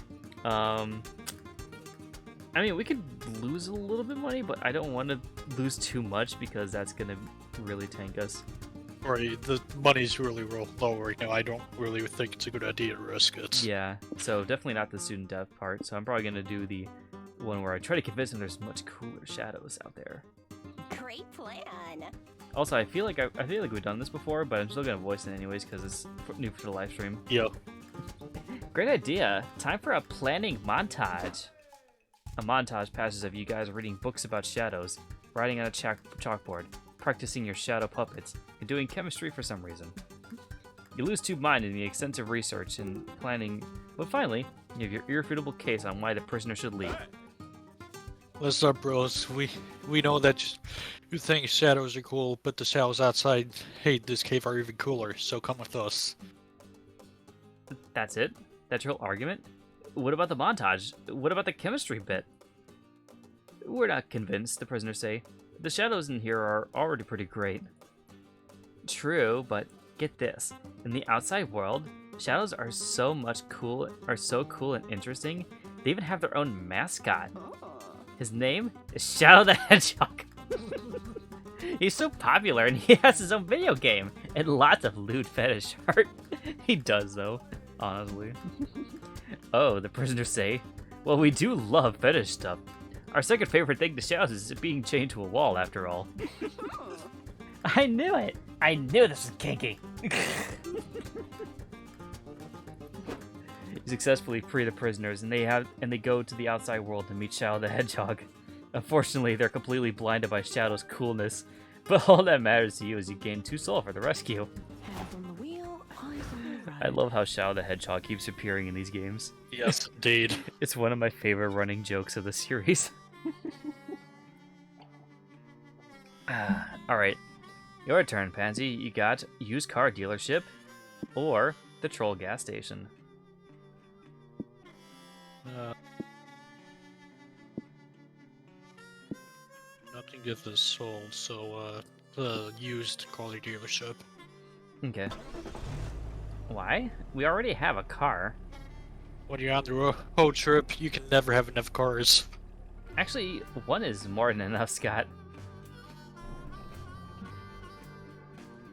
I mean, we could lose a little bit of money, but I don't want to lose too much because that's going to really tank us. Right, the money's really low right now. I don't really think it's a good idea to risk it. Yeah, so definitely not the student dev part. So I'm probably gonna do the one where I try to convince them there's much cooler shadows out there. Great plan. Also, I feel like we've done this before, but I'm still gonna voice it anyways because it's new for the live stream. Yeah. Great idea. Time for a planning montage. A montage passes of you guys reading books about shadows, writing on a chalkboard, practicing your shadow puppets, and doing chemistry for some reason. You lose two mind in the extensive research and planning, but finally, you have your irrefutable case on why the prisoner should leave. What's up, bros? We know that you think shadows are cool, but the shadows outside hate this cave are even cooler, so come with us. That's it? That's your whole argument? What about the montage? What about the chemistry bit? We're not convinced, the prisoners say. The shadows in here are already pretty great. True, but get this. In the outside world, shadows are so cool and interesting, they even have their own mascot. His name is Shadow the Hedgehog. He's so popular and he has his own video game and lots of lewd fetish art. He does though, honestly. Oh, the prisoners say. Well, we do love fetish stuff. Our second favorite thing to Shadows is being chained to a wall, after all. I knew it! I knew this was kinky! You successfully free the prisoners, and they go to the outside world to meet Shadow the Hedgehog. Unfortunately, they're completely blinded by Shadow's coolness, but all that matters to you is you gain 2 soul for the rescue. Hands on the wheel, eyes on the road. I love how Shadow the Hedgehog keeps appearing in these games. Yes, indeed. It's one of my favorite running jokes of the series. Alright, your turn, Pansy. You got used car dealership or the troll gas station. Nothing gets this sold, so the used car dealership. Okay. Why? We already have a car. When you're on the road trip, you can never have enough cars. Actually, one is more than enough, Scott.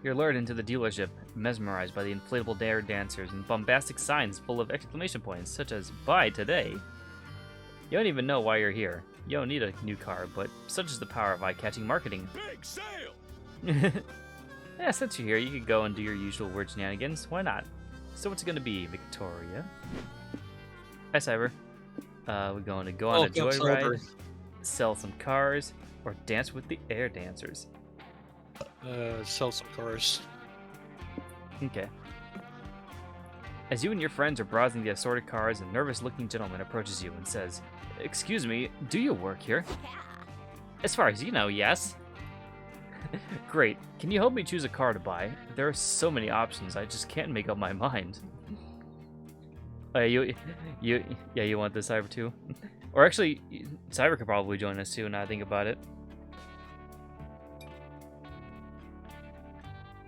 You're lured into the dealership, mesmerized by the inflatable dare dancers and bombastic signs full of exclamation points, such as, "Buy today!" You don't even know why you're here. You don't need a new car, but such is the power of eye-catching marketing. Big sale! Yeah, since you're here, you could go and do your usual weird shenanigans. Why not? So what's it gonna be, Victoria? Hi, Cyber. We're going to go on a joyride, sell some cars, or dance with the air dancers. Sell some cars. Okay. As you and your friends are browsing the assorted cars, a nervous-looking gentleman approaches you and says, "Excuse me, do you work here?" "As far as you know, yes." "Great. Can you help me choose a car to buy? There are so many options, I just can't make up my mind." You want this, Cyber too? Or actually, Cyber could probably join us too, now I think about it.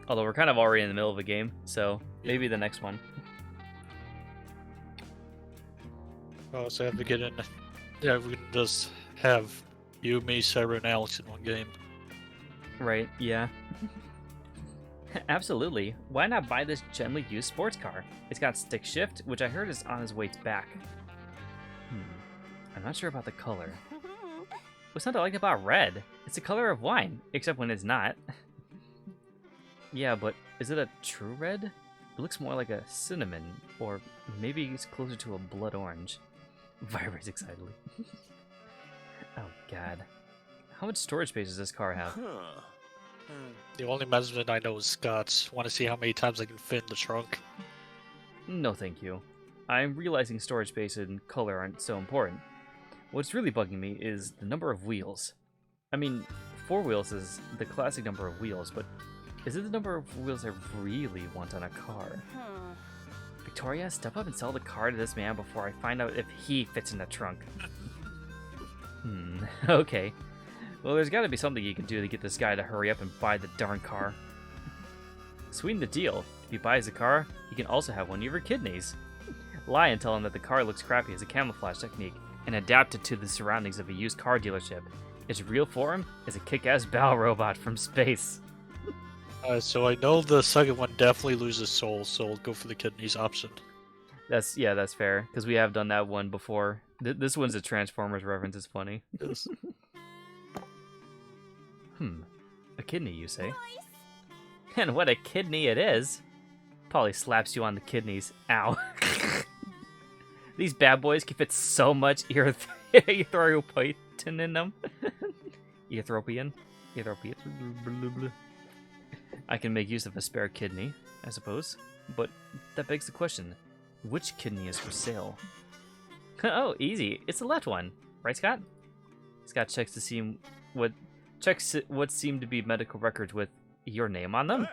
Although we're kind of already in the middle of a game, so maybe the next one. Oh, so I have to get in. Yeah, we can just have you, me, Cyber, and Alex in one game. Right, yeah. Absolutely. Why not buy this gently used sports car? It's got stick shift, which I heard is on his way back. I'm not sure about the color. What's not to like about red? It's the color of wine, except when it's not. Yeah, but is it a true red? It looks more like a cinnamon, or maybe it's closer to a blood orange. Vibrates excitedly. Oh god. How much storage space does this car have? Huh. The only measurement I know is Scott's. Want to see how many times I can fit in the trunk? No thank you. I'm realizing storage space and color aren't so important. What's really bugging me is the number of wheels. I mean, 4 wheels is the classic number of wheels, but is it the number of wheels I really want on a car? Victoria, step up and sell the car to this man before I find out if he fits in the trunk. Okay. Well, there's gotta be something you can do to get this guy to hurry up and buy the darn car. Sweeten the deal. If he buys the car, he can also have one of your kidneys. Lie and tell him that the car looks crappy as a camouflage technique and adapt it to the surroundings of a used car dealership. Its real form is a kick-ass battle robot from space. So I know the second one definitely loses soul, so I'll go for the kidneys option. That's fair because we have done that one before. This one's a Transformers reference. It's funny. Yes. A kidney, you say? And what a kidney it is! Polly slaps you on the kidneys. Ow. These bad boys can fit so much erythropoietin in them. Erythropian. I can make use of a spare kidney, I suppose. But that begs the question, which kidney is for sale? Oh, easy. It's the left one. Right, Scott? Scott checks to see what seem to be medical records with your name on them.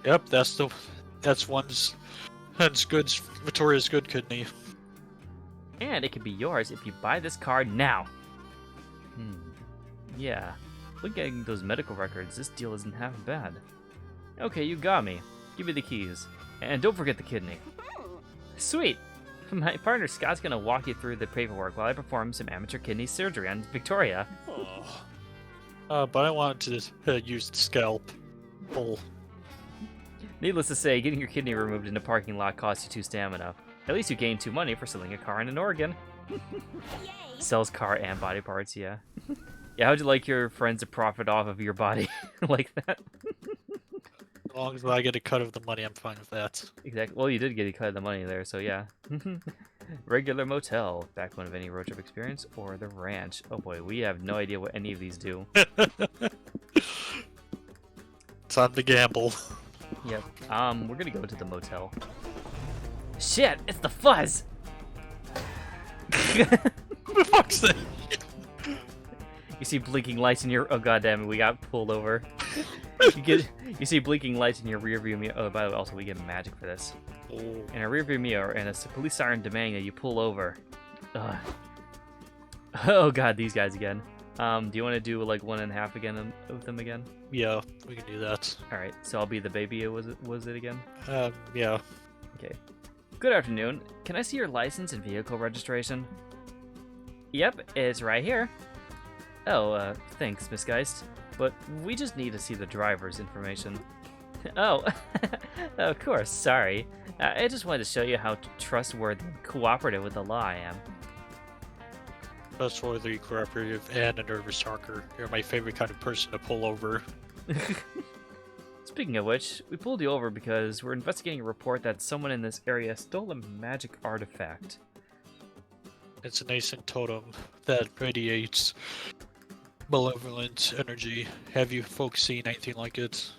Yep, that's good. Victoria's good kidney. And it can be yours if you buy this car now. Yeah. Looking at those medical records, this deal isn't half bad. Okay, you got me. Give me the keys. And don't forget the kidney. Sweet! My partner Scott's gonna walk you through the paperwork while I perform some amateur kidney surgery on Victoria. But I wanted to use the scalp. Pull. Needless to say, getting your kidney removed in a parking lot costs you 2 stamina. At least you gain 2 money for selling a car in an organ. Sells car and body parts, yeah. Yeah, how'd you like your friends to profit off of your body like that? As long as I get a cut of the money, I'm fine with that. Exactly. Well, you did get a cut of the money there, so yeah. Regular motel, backbone of any road trip experience, or the ranch. Oh boy, we have no idea what any of these do. Time to gamble. Yep. We're gonna go to the motel. Shit, it's the fuzz! For fuck's sake. You see blinking lights in your... Oh goddamn it, we got pulled over. You see blinking lights in your rearview mirror. Oh, by the way, also we get magic for this. Oh. In a rearview mirror, and a police siren demanding that you pull over. Ugh. Oh god, these guys again. Do you want to do like 1.5 again with them again? Yeah, we can do that. All right, so I'll be the baby. Was it again? Yeah. Okay. Good afternoon. Can I see your license and vehicle registration? Yep, it's right here. Oh, thanks, Miss Geist. But we just need to see the driver's information. Oh, of course, sorry. I just wanted to show you how trustworthy and cooperative with the law I am. Trustworthy, cooperative, and a nervous talker. You're my favorite kind of person to pull over. Speaking of which, we pulled you over because we're investigating a report that someone in this area stole a magic artifact. It's an ancient totem that radiates malevolent energy. Have you folks seen anything like it?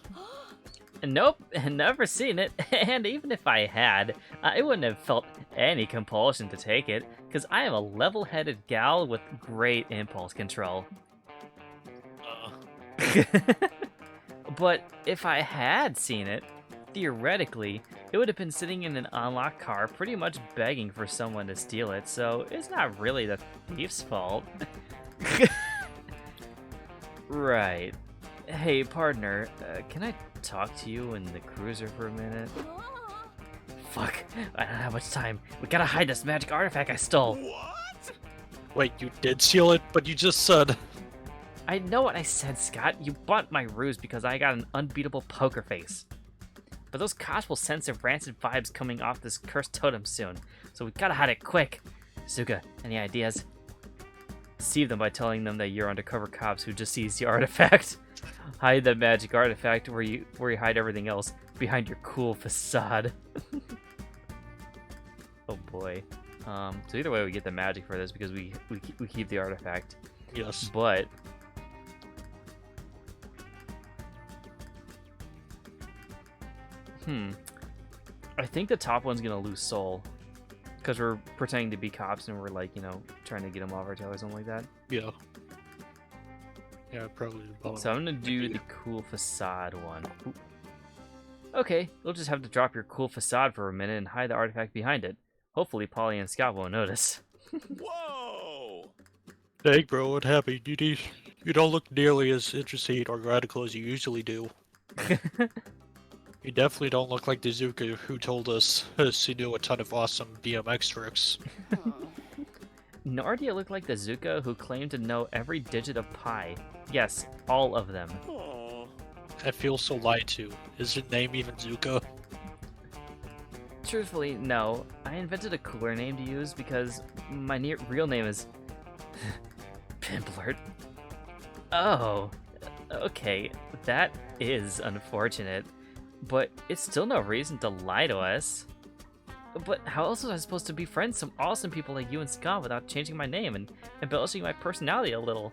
Nope, never seen it, and even if I had, I wouldn't have felt any compulsion to take it, because I am a level-headed gal with great impulse control. But if I had seen it, theoretically, it would have been sitting in an unlocked car pretty much begging for someone to steal it, so it's not really the thief's fault. Right. Hey, partner, can I talk to you in the cruiser for a minute? Fuck, I don't have much time. We gotta hide this magic artifact I stole. What? Wait, you did steal it, but you just said... I know what I said, Scott. You bought my ruse because I got an unbeatable poker face. But those cops will sense the rancid vibes coming off this cursed totem soon, so we gotta hide it quick. Suka, any ideas? Deceive them by telling them that you're undercover cops who just seized the artifact. Hide the magic artifact where you hide everything else, behind your cool facade. Oh boy. So either way, we get the magic for this because we keep the artifact. Yes. But I think the top one's gonna lose soul because we're pretending to be cops and we're like, you know, trying to get them off our tail or something like that. Yeah. Yeah, probably the bottom. So I'm gonna do the cool facade one. Ooh. Okay, you'll just have to drop your cool facade for a minute and hide the artifact behind it. Hopefully Polly and Scott won't notice. Whoa! Hey, bro, what happened? You don't look nearly as interesting or radical as you usually do. You definitely don't look like the Zuka who told us she knew a ton of awesome BMX tricks. Nor do you look like the Zuka who claimed to know every digit of pi. Yes, all of them. Aw. I feel so lied to. Is your name even Zuko? Truthfully, no. I invented a cooler name to use because my real name is Pimplert. Oh, okay. That is unfortunate, but it's still no reason to lie to us. But how else was I supposed to befriend some awesome people like you and Scott without changing my name and embellishing my personality a little?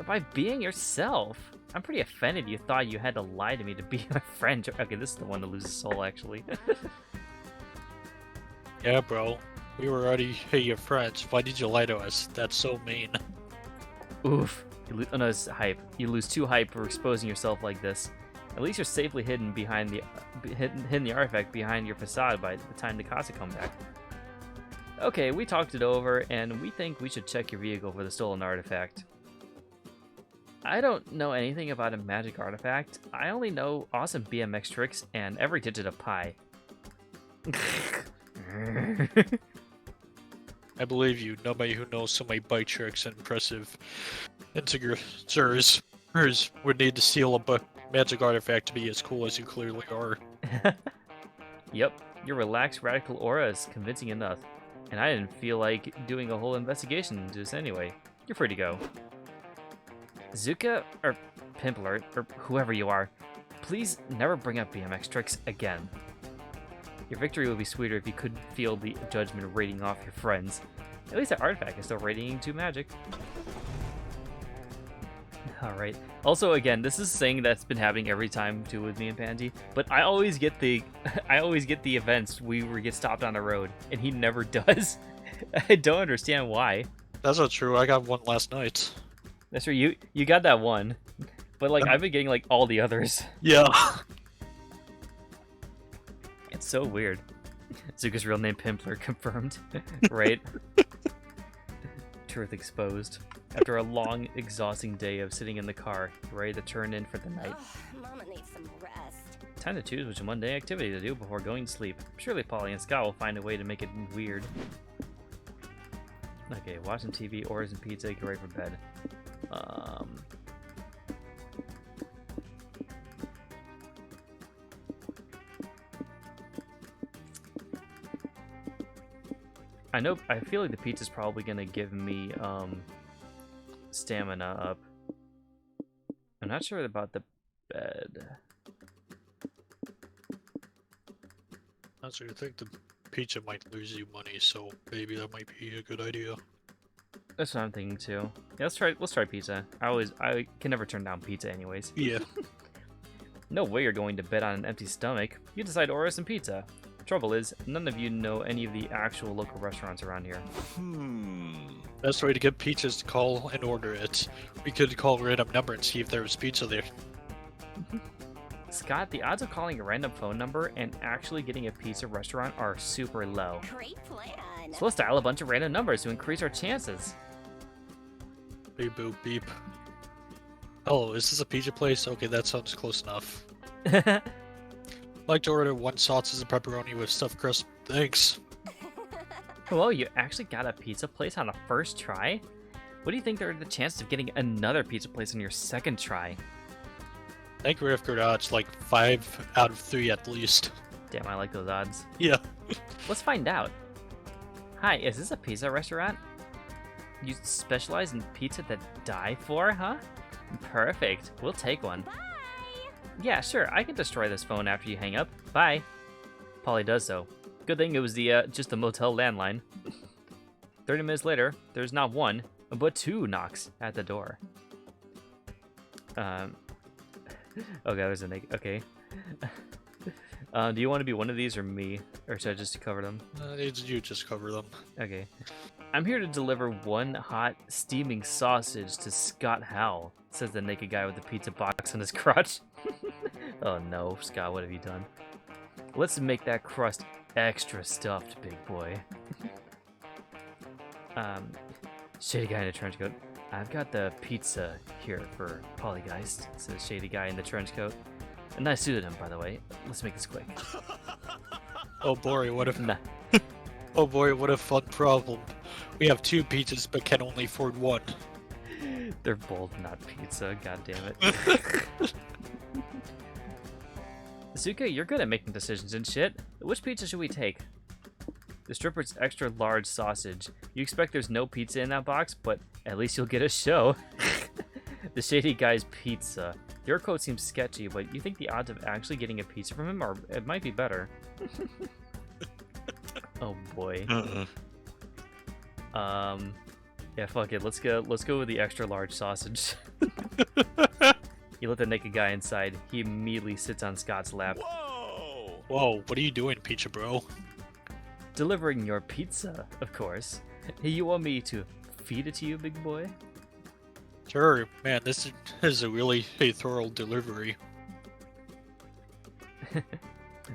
By being yourself. I'm pretty offended you thought you had to lie to me to be my friend. Okay, this is the one that loses soul, actually. Yeah, bro. We were already your friends. Why did you lie to us? That's so mean. Oof. Oh no, it's hype. You lose 2 hype for exposing yourself like this. At least you're safely hidden behind the hidden the artifact behind your facade by the time the Casa come back. Okay, we talked it over, and we think we should check your vehicle for the stolen artifact. I don't know anything about a magic artifact. I only know awesome BMX tricks and every digit of pi. I believe you. Nobody who knows so many bike tricks and impressive integrators would need to steal a magic artifact to be as cool as you clearly are. Yep, your relaxed radical aura is convincing enough. And I didn't feel like doing a whole investigation into this anyway. You're free to go. Zuka, or Pimpler, or whoever you are, please never bring up BMX tricks again. Your victory would be sweeter if you could feel the judgment rating off your friends. At least that artifact is still radiating to magic. Alright. Also, again, this is a thing that's been happening every time too with me and Pansy, but I always get the events we get stopped on the road, and he never does. I don't understand why. That's not true. I got one last night. That's true. You got that one, but like I've been getting like all the others. Yeah. It's so weird. Zuka's real name Pimpler confirmed, right? Truth exposed. After a long, exhausting day of sitting in the car, ready to turn in for the night. Mama needs some rest. Time to choose which Monday activity to do before going to sleep. Surely Polly and Scott will find a way to make it weird. Okay, watch some TV, order some pizza, get ready for bed. I feel like the pizza's probably gonna give me stamina up. I'm not sure about the bed. So you think the pizza might lose you money, so maybe that might be a good idea. That's what I'm thinking too. Yeah, let's try pizza. I can never turn down pizza anyways. Yeah. No way you're going to bed on an empty stomach. You decide to order some pizza. Trouble is, none of you know any of the actual local restaurants around here. Best way to get pizza is to call and order it. We could call a random number and see if there was pizza there. Scott, the odds of calling a random phone number and actually getting a pizza restaurant are super low. Great plan. So let's dial a bunch of random numbers to increase our chances. Beep boop beep. Hello, is this a pizza place? Okay, that sounds close enough. I'd like to order 1 sausage and pepperoni with stuffed crust. Thanks. Whoa, you actually got a pizza place on a first try? What do you think are the chances of getting another pizza place on your second try? I think we're after odds like 5 out of 3 at least. Damn, I like those odds. Yeah. Let's find out. Hi, is this a pizza restaurant? You specialize in pizza that die for, huh? Perfect. We'll take one. Bye. Yeah, sure. I can destroy this phone after you hang up. Bye. Polly does so. Good thing it was just the motel landline. 30 minutes later, there's not 1, but 2 knocks at the door. Okay, there's a okay. Do you want to be one of these or me? Or should I just cover them? You just cover them. Okay. I'm here to deliver 1 hot, steaming sausage to Scott Howell, says the naked guy with the pizza box on his crotch. Oh no, Scott, what have you done? Let's make that crust extra stuffed, big boy. Shady guy in a trench coat. I've got the pizza here for Pollygeist, says shady guy in the trench coat. A nice suit of him, by the way. Let's make this quick. Oh boy, what if... Nah. Oh boy, what a fun problem. We have 2 pizzas but can only afford 1. They're both not pizza, god damn it. Suka, you're good at making decisions and shit. Which pizza should we take? The stripper's extra large sausage. You expect there's no pizza in that box, but at least you'll get a show. The shady guy's pizza. Your code seems sketchy, but you think the odds of actually getting a pizza from him it might be better. Oh boy. Yeah, fuck it. Let's go with the extra large sausage. You let the naked guy inside. He immediately sits on Scott's lap. Whoa! Whoa, what are you doing, Pizza Bro? Delivering your pizza, of course. You want me to feed it to you, big boy? Sure, man, this is a really thorough delivery.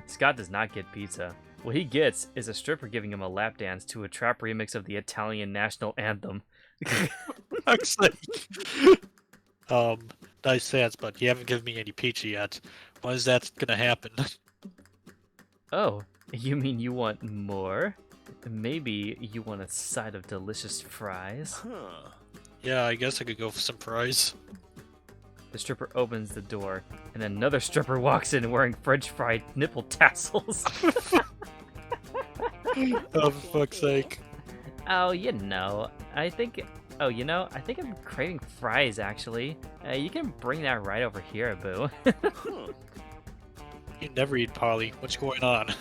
Scott does not get pizza. What he gets is a stripper giving him a lap dance to a trap remix of the Italian national anthem. Fuck's sake. Nice dance, but you haven't given me any pizza yet. When is that gonna happen? Oh, you mean you want more? Maybe you want a side of delicious fries? Huh. Yeah, I guess I could go for some fries. The stripper opens the door, and another stripper walks in wearing French fry nipple tassels. Oh, for fuck's sake. Oh, I think I'm craving fries, actually. You can bring that right over here, boo. Huh. You never eat Polly. What's going on?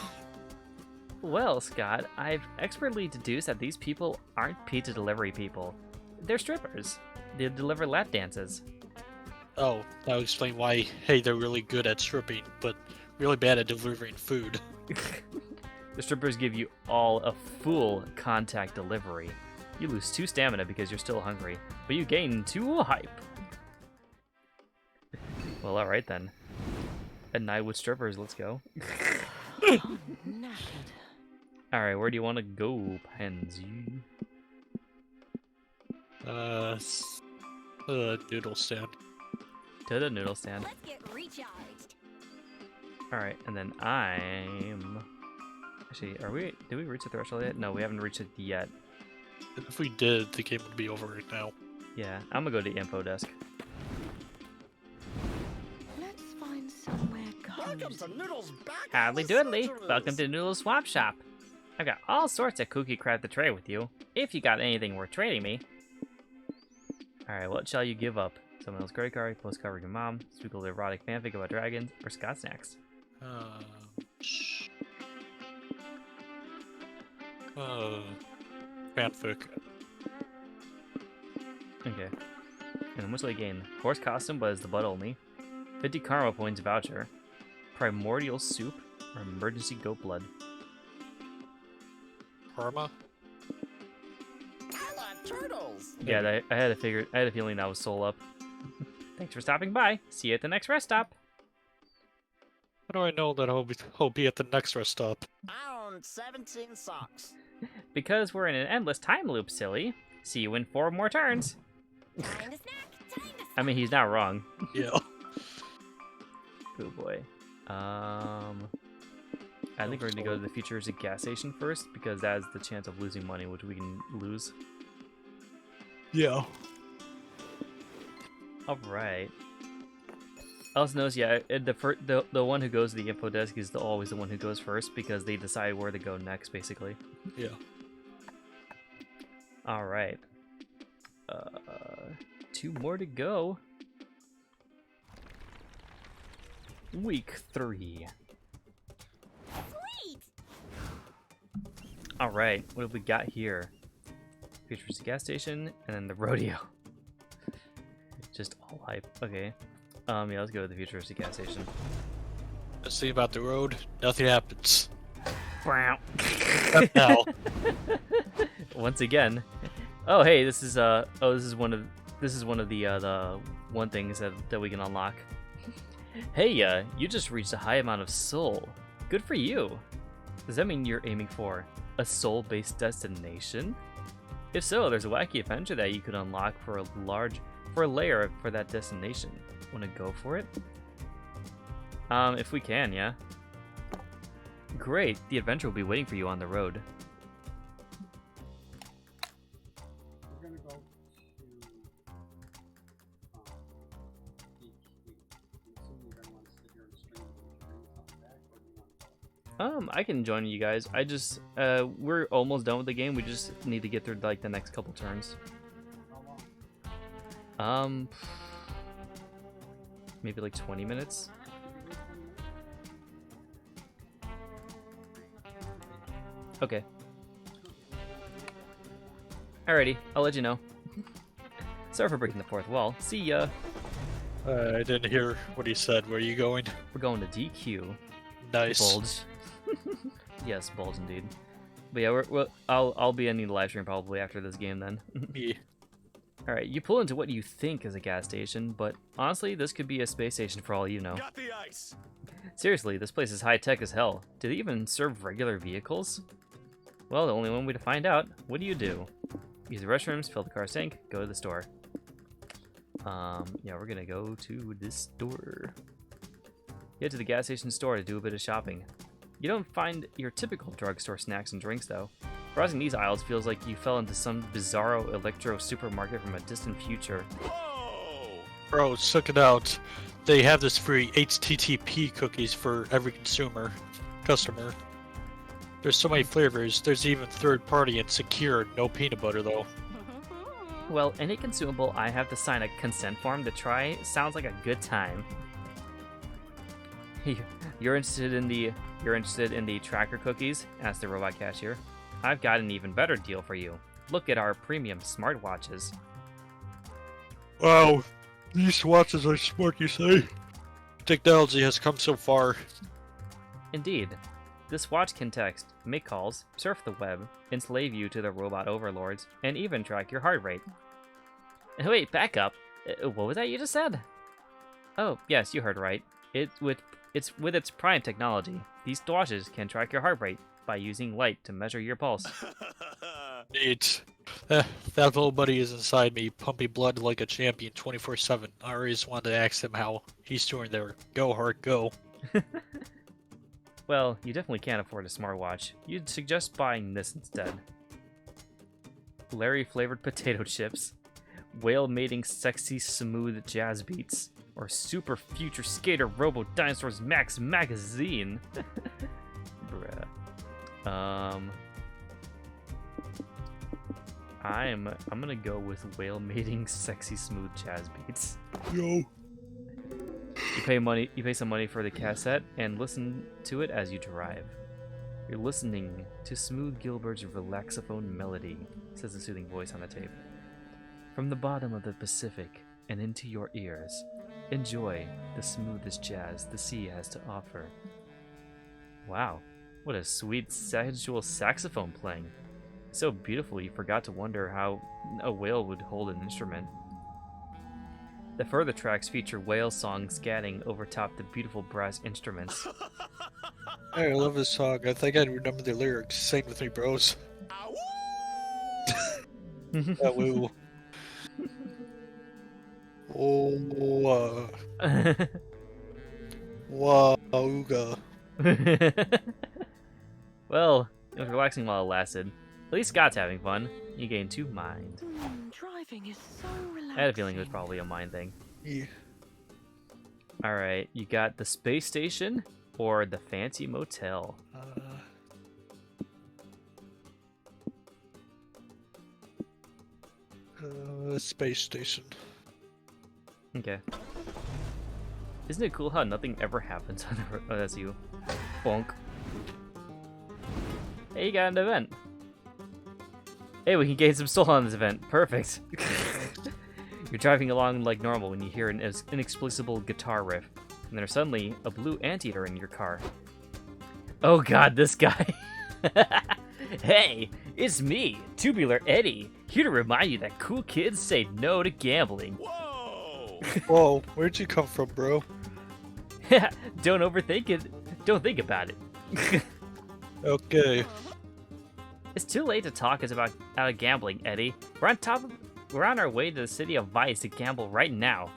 Well, Scott, I've expertly deduced that these people aren't pizza delivery people. They're strippers. They deliver lap dances. Oh, that would explain why, hey, they're really good at stripping, but really bad at delivering food. The strippers give you all a full contact delivery. You lose 2 stamina because you're still hungry, but you gain 2 hype. Well, alright then. A night with strippers, let's go. I'm knackered. Alright, where do you want to go, Pansy? Noodle stand. To the noodle stand. Let's get recharged. Alright, and then Actually, did we reach the threshold yet? No, we haven't reached it yet. If we did, the game would be over right now. Yeah, I'm gonna go to the info desk. Let's find somewhere Welcome to cozy. Noodle's back. Howdy doodly, welcome to Noodle's Swap Shop. I've got all sorts of cookie crap to trade with you, if you got anything worth trading me. Alright, what shall you give up? Someone else's credit card, postcard with your mom, spooky erotic fanfic about dragons, or Scott snacks? Fanfic. Okay. And much like gain. Horse costume, but it's the butt only. 50 karma points voucher. Primordial soup, or emergency goat blood. Karma? I like turtles. Yeah, I had a feeling that was soul up. Thanks for stopping by. See you at the next rest stop. How do I know that I'll be at the next rest stop? I own 17 socks. Because we're in an endless time loop, silly. See you in 4 more turns. Time to snack. Time to I mean, he's not wrong. Yeah. Oh boy. I think we're gonna go to the futuristic gas station first because that has the chance of losing money, which we can lose. Yeah. All right. Also notice, yeah, the one who goes to the info desk is always the one who goes first because they decide where to go next, basically. Yeah. All right. 2 more to go. Week 3. sweet. All right, what have we got here? Futuristic gas station, and then the rodeo. Just all hype. Okay. Yeah, let's go to the futuristic gas station. Let's see about the road. Nothing happens. Wow. Now. Once again. Oh, hey, this is one of the one things that we can unlock. Hey, you just reached a high amount of soul. Good for you. Does that mean you're aiming for a soul-based destination? If so, there's a wacky adventure that you could unlock for a layer for that destination. Wanna go for it? If we can, yeah. Great, the adventure will be waiting for you on the road. We're gonna go to beach week. I'm assuming you're gonna want to sit here and stream. I can join you guys. I just we're almost done with the game. We just need to get through like the next couple turns. Maybe like 20 minutes. Okay. Alrighty, I'll let you know. Sorry for breaking the fourth wall. See ya. I didn't hear what he said. Where are you going? We're going to DQ. Nice. Bulge. Yes, bulge indeed. But yeah, I'll be ending the live stream probably after this game then. Yeah. Alright, you pull into what you think is a gas station, but honestly, this could be a space station for all you know. Got the ice. Seriously, this place is high-tech as hell. Do they even serve regular vehicles? Well, the only one way to find out. What do? Use the restrooms, fill the car sink, go to the store. Yeah, we're gonna go to this store. Get to the gas station store to do a bit of shopping. You don't find your typical drugstore snacks and drinks, though. Browsing these aisles feels like you fell into some bizarro electro supermarket from a distant future. Whoa! Bro, check it out. They have this free HTTP cookies for every customer. There's so many flavors. There's even third party and secure. No peanut butter though. Well, any consumable I have to sign a consent form to try sounds like a good time. You're interested in the tracker cookies? Asked the robot cashier. I've got an even better deal for you. Look at our premium smartwatches. Wow, these watches are smart, you say? Technology has come so far. Indeed. This watch can text, make calls, surf the web, enslave you to the robot overlords, and even track your heart rate. Wait, back up. What was that you just said? Oh, yes, you heard right. It's with its prime technology. These watches can track your heart rate by using light to measure your pulse. Neat. That little buddy is inside me, pumping blood like a champion 24/7. I always wanted to ask him how he's doing there. Go, Heart, go. Well, you definitely can't afford a smartwatch. You'd suggest buying this instead. Larry-flavored potato chips, whale-mating sexy smooth jazz beats, or super future skater Robo Dinosaurs Max magazine. Bruh. I'm gonna go with whale-mating sexy smooth jazz beats. Yo. You pay some money for the cassette and listen to it as you drive. You're listening to Smooth Gilbert's relaxophone melody, says the soothing voice on the tape. From the bottom of the Pacific and into your ears, enjoy the smoothest jazz the sea has to offer. Wow, what a sweet sensual saxophone playing. So beautiful you forgot to wonder how a whale would hold an instrument. The further tracks feature whale song scatting over top the beautiful brass instruments. Hey, I love this song. I think I remember the lyrics. Sing with me, bros. Woo. Oh, wauga. Well, it was relaxing while it lasted. At least Scott's having fun. You gain 2 mind. Driving is so relaxing. I had a feeling it was probably a mind thing. Yeah. Alright, you got the space station or the fancy motel. Space station. Okay. Isn't it cool how nothing ever happens on the oh, that's you. Bonk. Hey, you got an event. Hey, we can gain some soul on this event. Perfect. You're driving along like normal when you hear an inexplicable guitar riff, and there's suddenly a blue anteater in your car. Oh god, this guy. Hey, it's me, Tubular Eddie, here to remind you that cool kids say no to gambling. Whoa! Whoa, where'd you come from, bro? Don't overthink it. Don't think about it. Okay. It's too late to talk about gambling, Eddie. We're on our way to the city of Vice to gamble right now.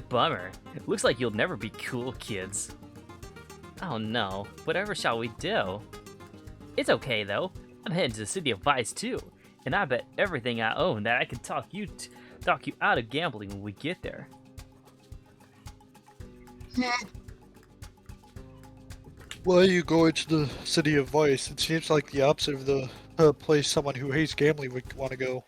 Bummer. Looks like you'll never be cool, kids. Oh no. Whatever shall we do? It's okay though. I'm heading to the city of Vice too, and I bet everything I own that I can talk you out of gambling when we get there. Why are you going to the City of Vice? It seems like the opposite of the place someone who hates gambling would want to go.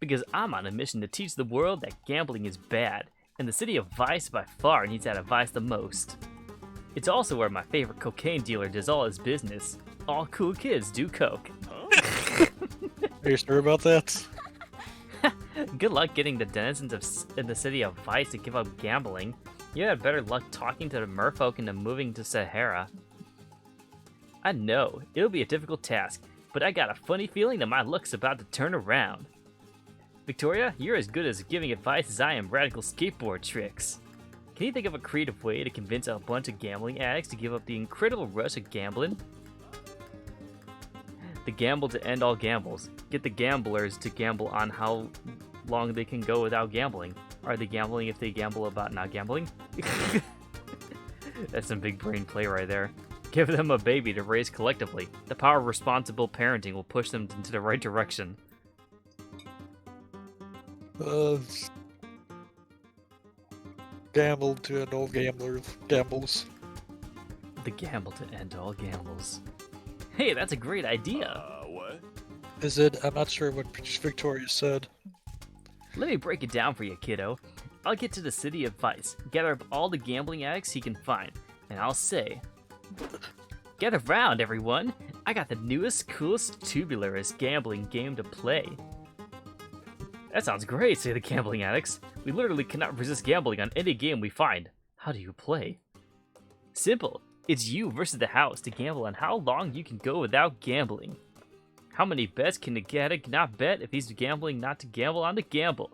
Because I'm on a mission to teach the world that gambling is bad, and the city of Vice by far needs that advice the most. It's also where my favorite cocaine dealer does all his business. All cool kids do coke. Are you sure about that? Good luck getting the denizens in the city of Vice to give up gambling. You had better luck talking to the merfolk into moving to Sahara. I know, it'll be a difficult task, but I got a funny feeling that my luck's about to turn around. Victoria, you're as good as giving advice as I am radical skateboard tricks. Can you think of a creative way to convince a bunch of gambling addicts to give up the incredible rush of gambling? The gamble to end all gambles. Get the gamblers to gamble on how long they can go without gambling. Are they gambling if they gamble about not gambling? That's some big brain play right there. Give them a baby to raise collectively. The power of responsible parenting will push them into the right direction. Gamble to end all gambles. The gamble to end all gambles. Hey, that's a great idea. What? Is it? I'm not sure what Victoria said. Let me break it down for you, kiddo. I'll get to the city of Vice, gather up all the gambling addicts he can find, and I'll say, "Gather round, everyone! I got the newest, coolest, tubularist gambling game to play." That sounds great, say the gambling addicts. We literally cannot resist gambling on any game we find. How do you play? Simple. It's you versus the house to gamble on how long you can go without gambling. How many bets can the addict not bet if he's gambling not to gamble on the gamble?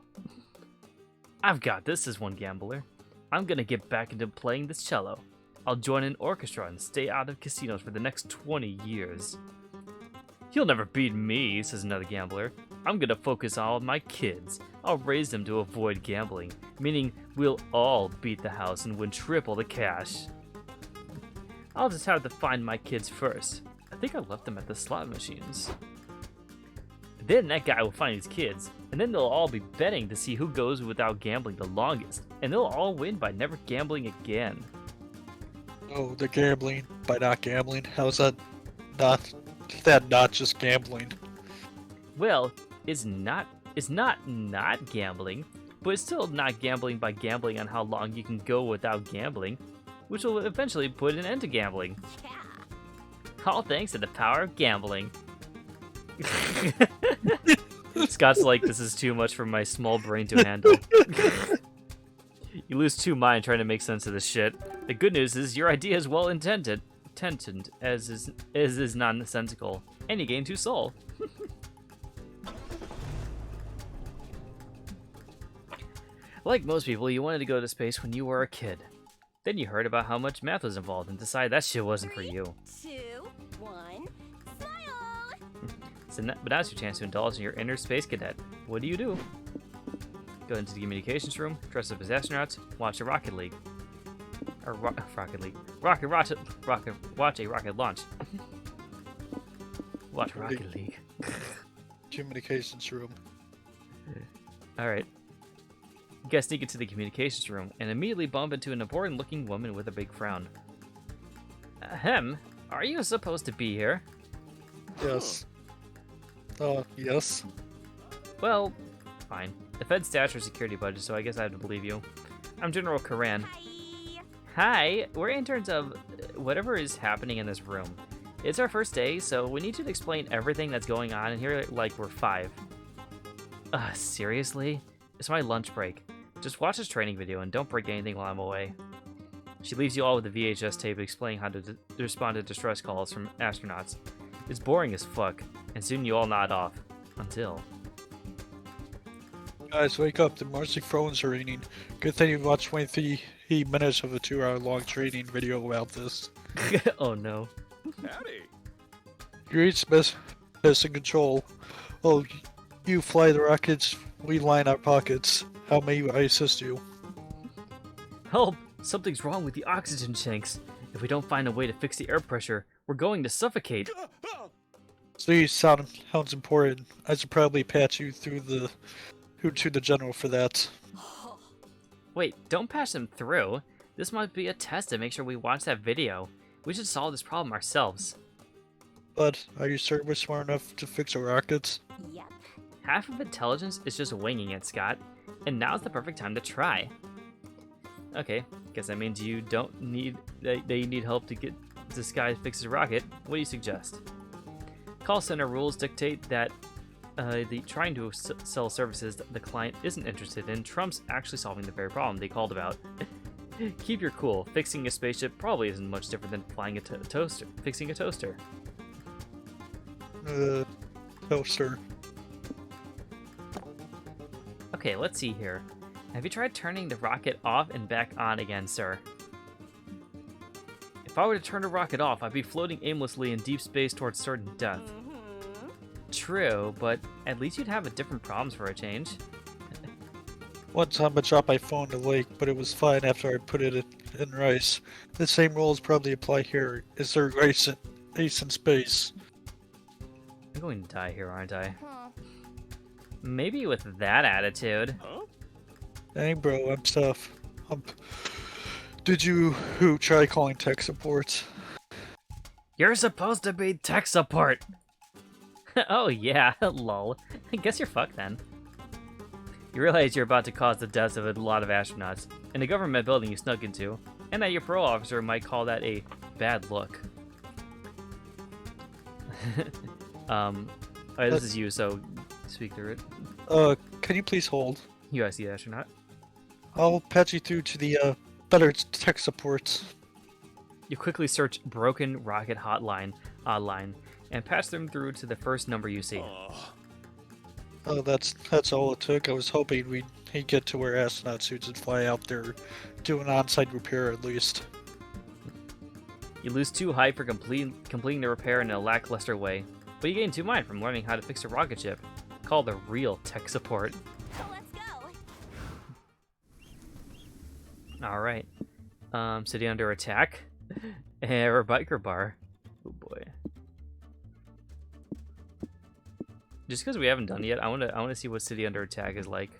I've got this, says one gambler. I'm gonna get back into playing the cello. I'll join an orchestra and stay out of casinos for the next 20 years. You'll never beat me, says another gambler. I'm gonna focus on my kids. I'll raise them to avoid gambling, meaning we'll all beat the house and win triple the cash. I'll just have to find my kids first. I think I left them at the slot machines. Then that guy will find his kids, and then they'll all be betting to see who goes without gambling the longest, and they'll all win by never gambling again. Oh, the gambling by not gambling. How's that not just gambling? Well, it's not gambling, but it's still not gambling by gambling on how long you can go without gambling, which will eventually put an end to gambling. Yeah. All thanks to the power of gambling. Scott's like, this is too much for my small brain to handle. You lose two minds trying to make sense of this shit. The good news is your idea is well intended, as is nonsensical, and you gain two soul. Like most people, you wanted to go to space when you were a kid. Then you heard about how much math was involved and decided that shit wasn't for you. 3, 2, 1, smile! But now's your chance to indulge in your inner space cadet. What do you do? Go into the communications room, dress up as astronauts, watch a Rocket League. Or Rocket League. Watch a rocket launch. Watch Rocket League. Communications room. Alright. You guys sneak into the communications room and immediately bump into an important looking woman with a big frown. Ahem, are you supposed to be here? Yes. Yes. Well, fine. The Fed stashed our security budget, so I guess I have to believe you. I'm General Karan. Hi! Hi, we're interns of whatever is happening in this room. It's our first day, so we need you to explain everything that's going on in here like we're 5. Seriously? It's my lunch break. Just watch this training video and don't break anything while I'm away. She leaves you all with a VHS tape explaining how to respond to distress calls from astronauts. It's boring as fuck, and soon you all nod off. Until... Guys, wake up. The Marcy phones are ringing. Good thing you watched 23 minutes of a 2-hour-long training video about this. Oh no. Howdy. Greet's missing control. Oh, you fly the rockets, we line our pockets. How may I assist you? Help! Something's wrong with the oxygen tanks. If we don't find a way to fix the air pressure, we're going to suffocate. Please, sounds important. I should probably patch you through to the general for that. Wait, don't pass him through. This might be a test to make sure we watch that video. We should solve this problem ourselves. But are you certain we're smart enough to fix our rockets? Yep. Half of intelligence is just winging it, Scott. And now's the perfect time to try. Okay, guess that means you don't need that you need help to get this guy fix his rocket. What do you suggest? Call center rules dictate that trying to sell services the client isn't interested in trumps actually solving the very problem they called about. Keep your cool. Fixing a spaceship probably isn't much different than flying a toaster. Fixing a toaster. Toaster. Okay, let's see here. Have you tried turning the rocket off and back on again, sir? If I were to turn the rocket off, I'd be floating aimlessly in deep space towards certain death. True, but at least you'd have a different problems for a change. One time I dropped my phone in the lake, but it was fine after I put it in rice. The same rules probably apply here. Is there ice in space? I'm going to die here, aren't I? Huh. Maybe with that attitude. Huh? Dang, bro, I'm tough. Did you try calling tech support? You're supposed to be tech support! Oh yeah, lol. I guess you're fucked then. You realize you're about to cause the deaths of a lot of astronauts in a government building you snuck into, and that your parole officer might call that a bad look. Alright, this is you, so speak through it. Can you please hold? USC astronaut. I'll patch you through to the better tech support. You quickly search broken rocket hotline online and patch them through to the first number you see. Oh, that's all it took. I was hoping he'd get to wear astronaut suits and fly out there, do an on-site repair at least. You lose 2 height for completing the repair in a lackluster way, but you gain 2 mind from learning how to fix a rocket ship. Call the real tech support. Let's go. Alright. City under attack. Or biker bar. Oh boy. Just because we haven't done it yet, I wanna see what city under attack is like.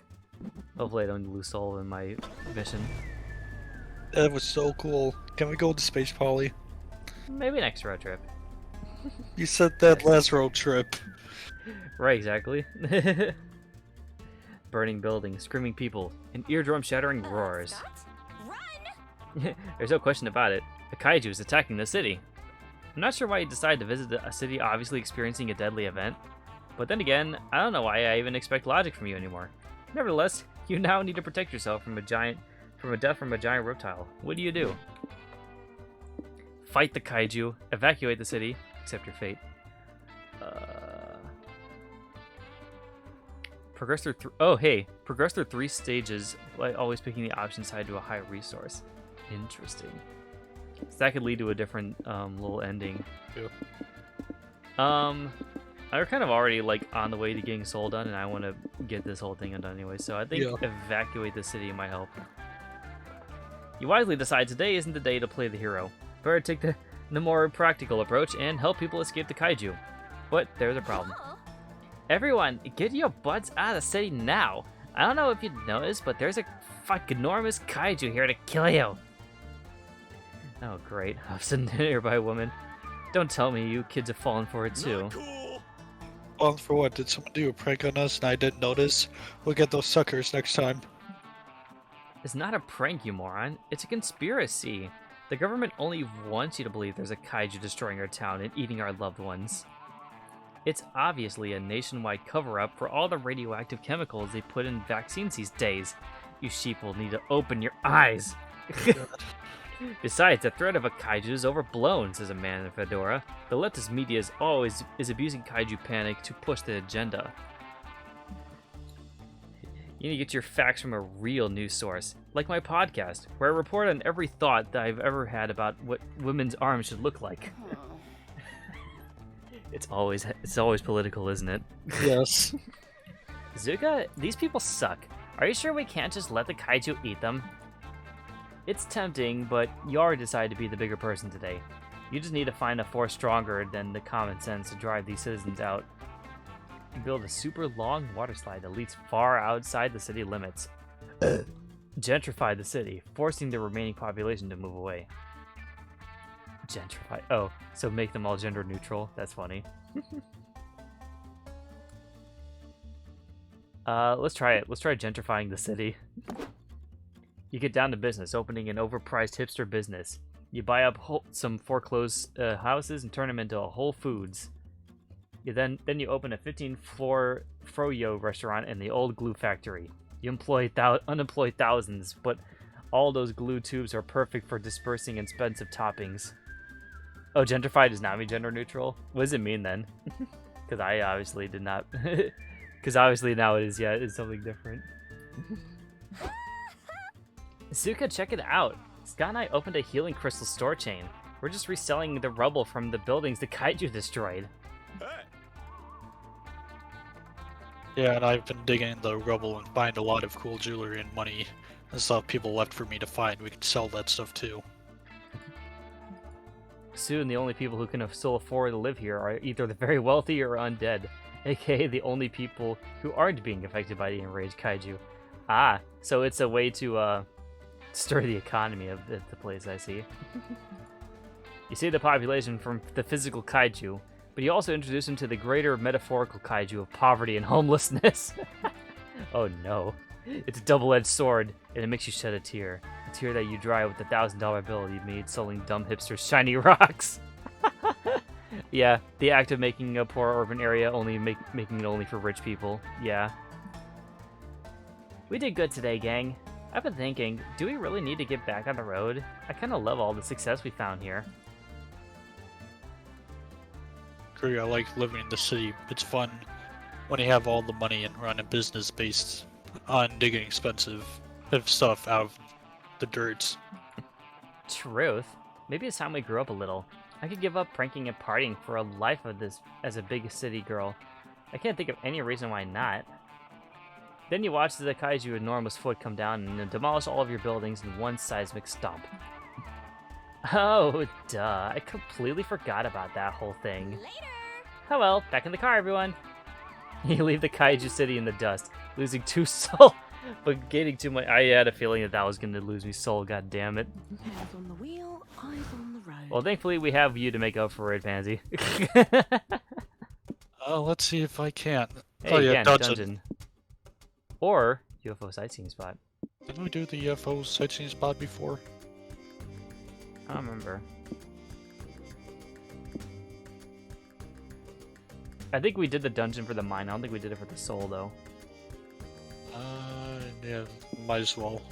Hopefully I don't lose soul in my mission. That was so cool. Can we go to Space Poly? Maybe next road trip. You said that last road trip. Right, exactly. Burning buildings, screaming people, and eardrum-shattering roars. Scott? Run! There's no question about it. A kaiju is attacking the city. I'm not sure why you decided to visit a city obviously experiencing a deadly event. But then again, I don't know why I even expect logic from you anymore. Nevertheless, you now need to protect yourself from a death from a giant reptile. What do? Fight the kaiju, evacuate the city, accept your fate. Progress through progress through 3 stages by always picking the option tied to a high resource. Interesting. So that could lead to a different little ending. Yeah. I'm kind of already like on the way to getting soul done, and I want to get this whole thing done anyway. So I think evacuate the city might help. You wisely decide today isn't the day to play the hero. Better take the more practical approach and help people escape the kaiju. But there's a problem. Huh? Everyone, get your butts out of the city now. I don't know if you noticed, but there's a fucking enormous kaiju here to kill you. Oh great, huffs a nearby woman. Don't tell me you kids have fallen for it too. Not cool. Well, for what? Did someone do a prank on us and I didn't notice? We'll get those suckers next time. It's not a prank, you moron. It's a conspiracy. The government only wants you to believe there's a kaiju destroying our town and eating our loved ones. It's obviously a nationwide cover-up for all the radioactive chemicals they put in vaccines these days. You sheep will need to open your eyes. Besides, the threat of a kaiju is overblown, says a man in a fedora. The leftist media is abusing kaiju panic to push the agenda. You need to get your facts from a real news source, like my podcast, where I report on every thought that I've ever had about what women's arms should look like. It's always political, isn't it? Yes. Zuka, these people suck. Are you sure we can't just let the kaiju eat them? It's tempting, but you already decided to be the bigger person today. You just need to find a force stronger than the common sense to drive these citizens out. You build a super long water slide that leads far outside the city limits. Gentrify the city, forcing the remaining population to move away. Gentrify. Oh, so make them all gender neutral. That's funny. Let's try it. Let's try gentrifying the city. You get down to business, opening an overpriced hipster business. You buy up some foreclosed houses and turn them into a Whole Foods. Then you open a 15-floor froyo restaurant in the old glue factory. You unemploy thousands, but all those glue tubes are perfect for dispersing expensive toppings. Oh, gentrified does not mean gender neutral? What does it mean then? Because I obviously did not. Because obviously now it is, yeah, it's something different. Suka, check it out. Scott and I opened a healing crystal store chain. We're just reselling the rubble from the buildings the kaiju destroyed. Hey. Yeah, and I've been digging in the rubble and find a lot of cool jewelry and money and stuff people left for me to find. We can sell that stuff too. Soon, the only people who can still afford to live here are either the very wealthy or undead, aka the only people who aren't being affected by the enraged kaiju. Ah, so it's a way to stir the economy of the place, I see. You save the population from the physical kaiju, but you also introduce them to the greater metaphorical kaiju of poverty and homelessness. Oh no. It's a double-edged sword, and it makes you shed a tear. A tear that you dry with the $1,000 bill you made selling dumb hipsters shiny rocks. Yeah, the act of making a poor urban area making it only for rich people. Yeah. We did good today, gang. I've been thinking, do we really need to get back on the road? I kind of love all the success we found here. Agree, I like living in the city. It's fun when you have all the money and run a business based on digging expensive stuff out of the dirt. Truth. Maybe it's time we grew up a little. I could give up pranking and partying for a life of this as a big city girl. I can't think of any reason why not. Then you watch the kaiju enormous foot come down and demolish all of your buildings in one seismic stomp. Oh, duh. I completely forgot about that whole thing. Later. Oh well, back in the car, everyone. You leave the kaiju city in the dust, losing 2 soul, but gaining 2 money. I had a feeling that was going to lose me soul, god damn it. Hands on the wheel, eyes on the road. Well, thankfully we have you to make up for it, Pansy. Let's see if I can. Hey, Oh yeah, again, dungeon. Or UFO sightseeing spot. Didn't we do the UFO sightseeing spot before? I don't remember. I think we did the dungeon for the mine. I don't think we did it for the soul, though. Yeah, might as well.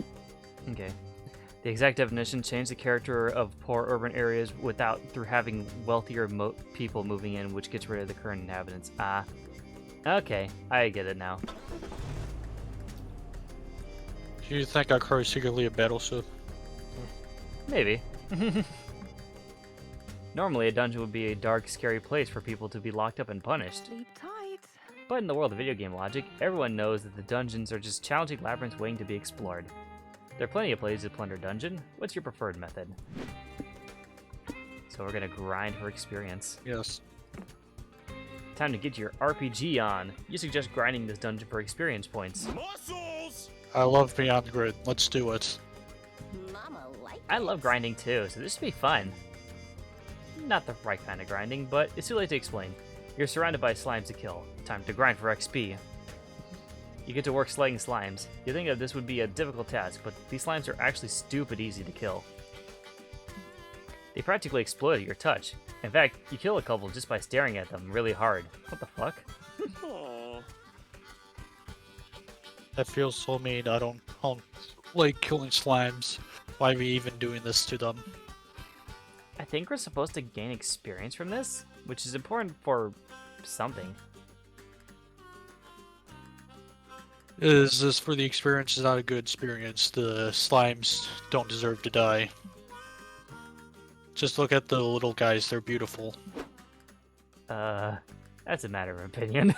Okay. The exact definition: change the character of poor urban areas through having wealthier people moving in, which gets rid of the current inhabitants. Ah. Okay, I get it now. Do you think our car is secretly a battleship? Maybe. Normally, a dungeon would be a dark, scary place for people to be locked up and punished. Sleep tight. But in the world of video game logic, everyone knows that the dungeons are just challenging labyrinths waiting to be explored. There are plenty of places to plunder a dungeon. What's your preferred method? So we're gonna grind for experience. Yes. Time to get your RPG on. You suggest grinding this dungeon for experience points. Muscles. I love Beyond Grid. Let's do it. Mama like I love grinding too, so this should be fun. Not the right kind of grinding, but it's too late to explain. You're surrounded by slimes to kill. Time to grind for XP. You get to work slaying slimes. You think that this would be a difficult task, but these slimes are actually stupid easy to kill. They practically explode at your touch. In fact, you kill a couple just by staring at them really hard. What the fuck? Aw. That feels so mean. I don't like killing slimes. Why are we even doing this to them? I think we're supposed to gain experience from this, which is important for something. Is this for the experience? Is not a good experience. The slimes don't deserve to die. Just look at the little guys. They're beautiful. That's a matter of opinion.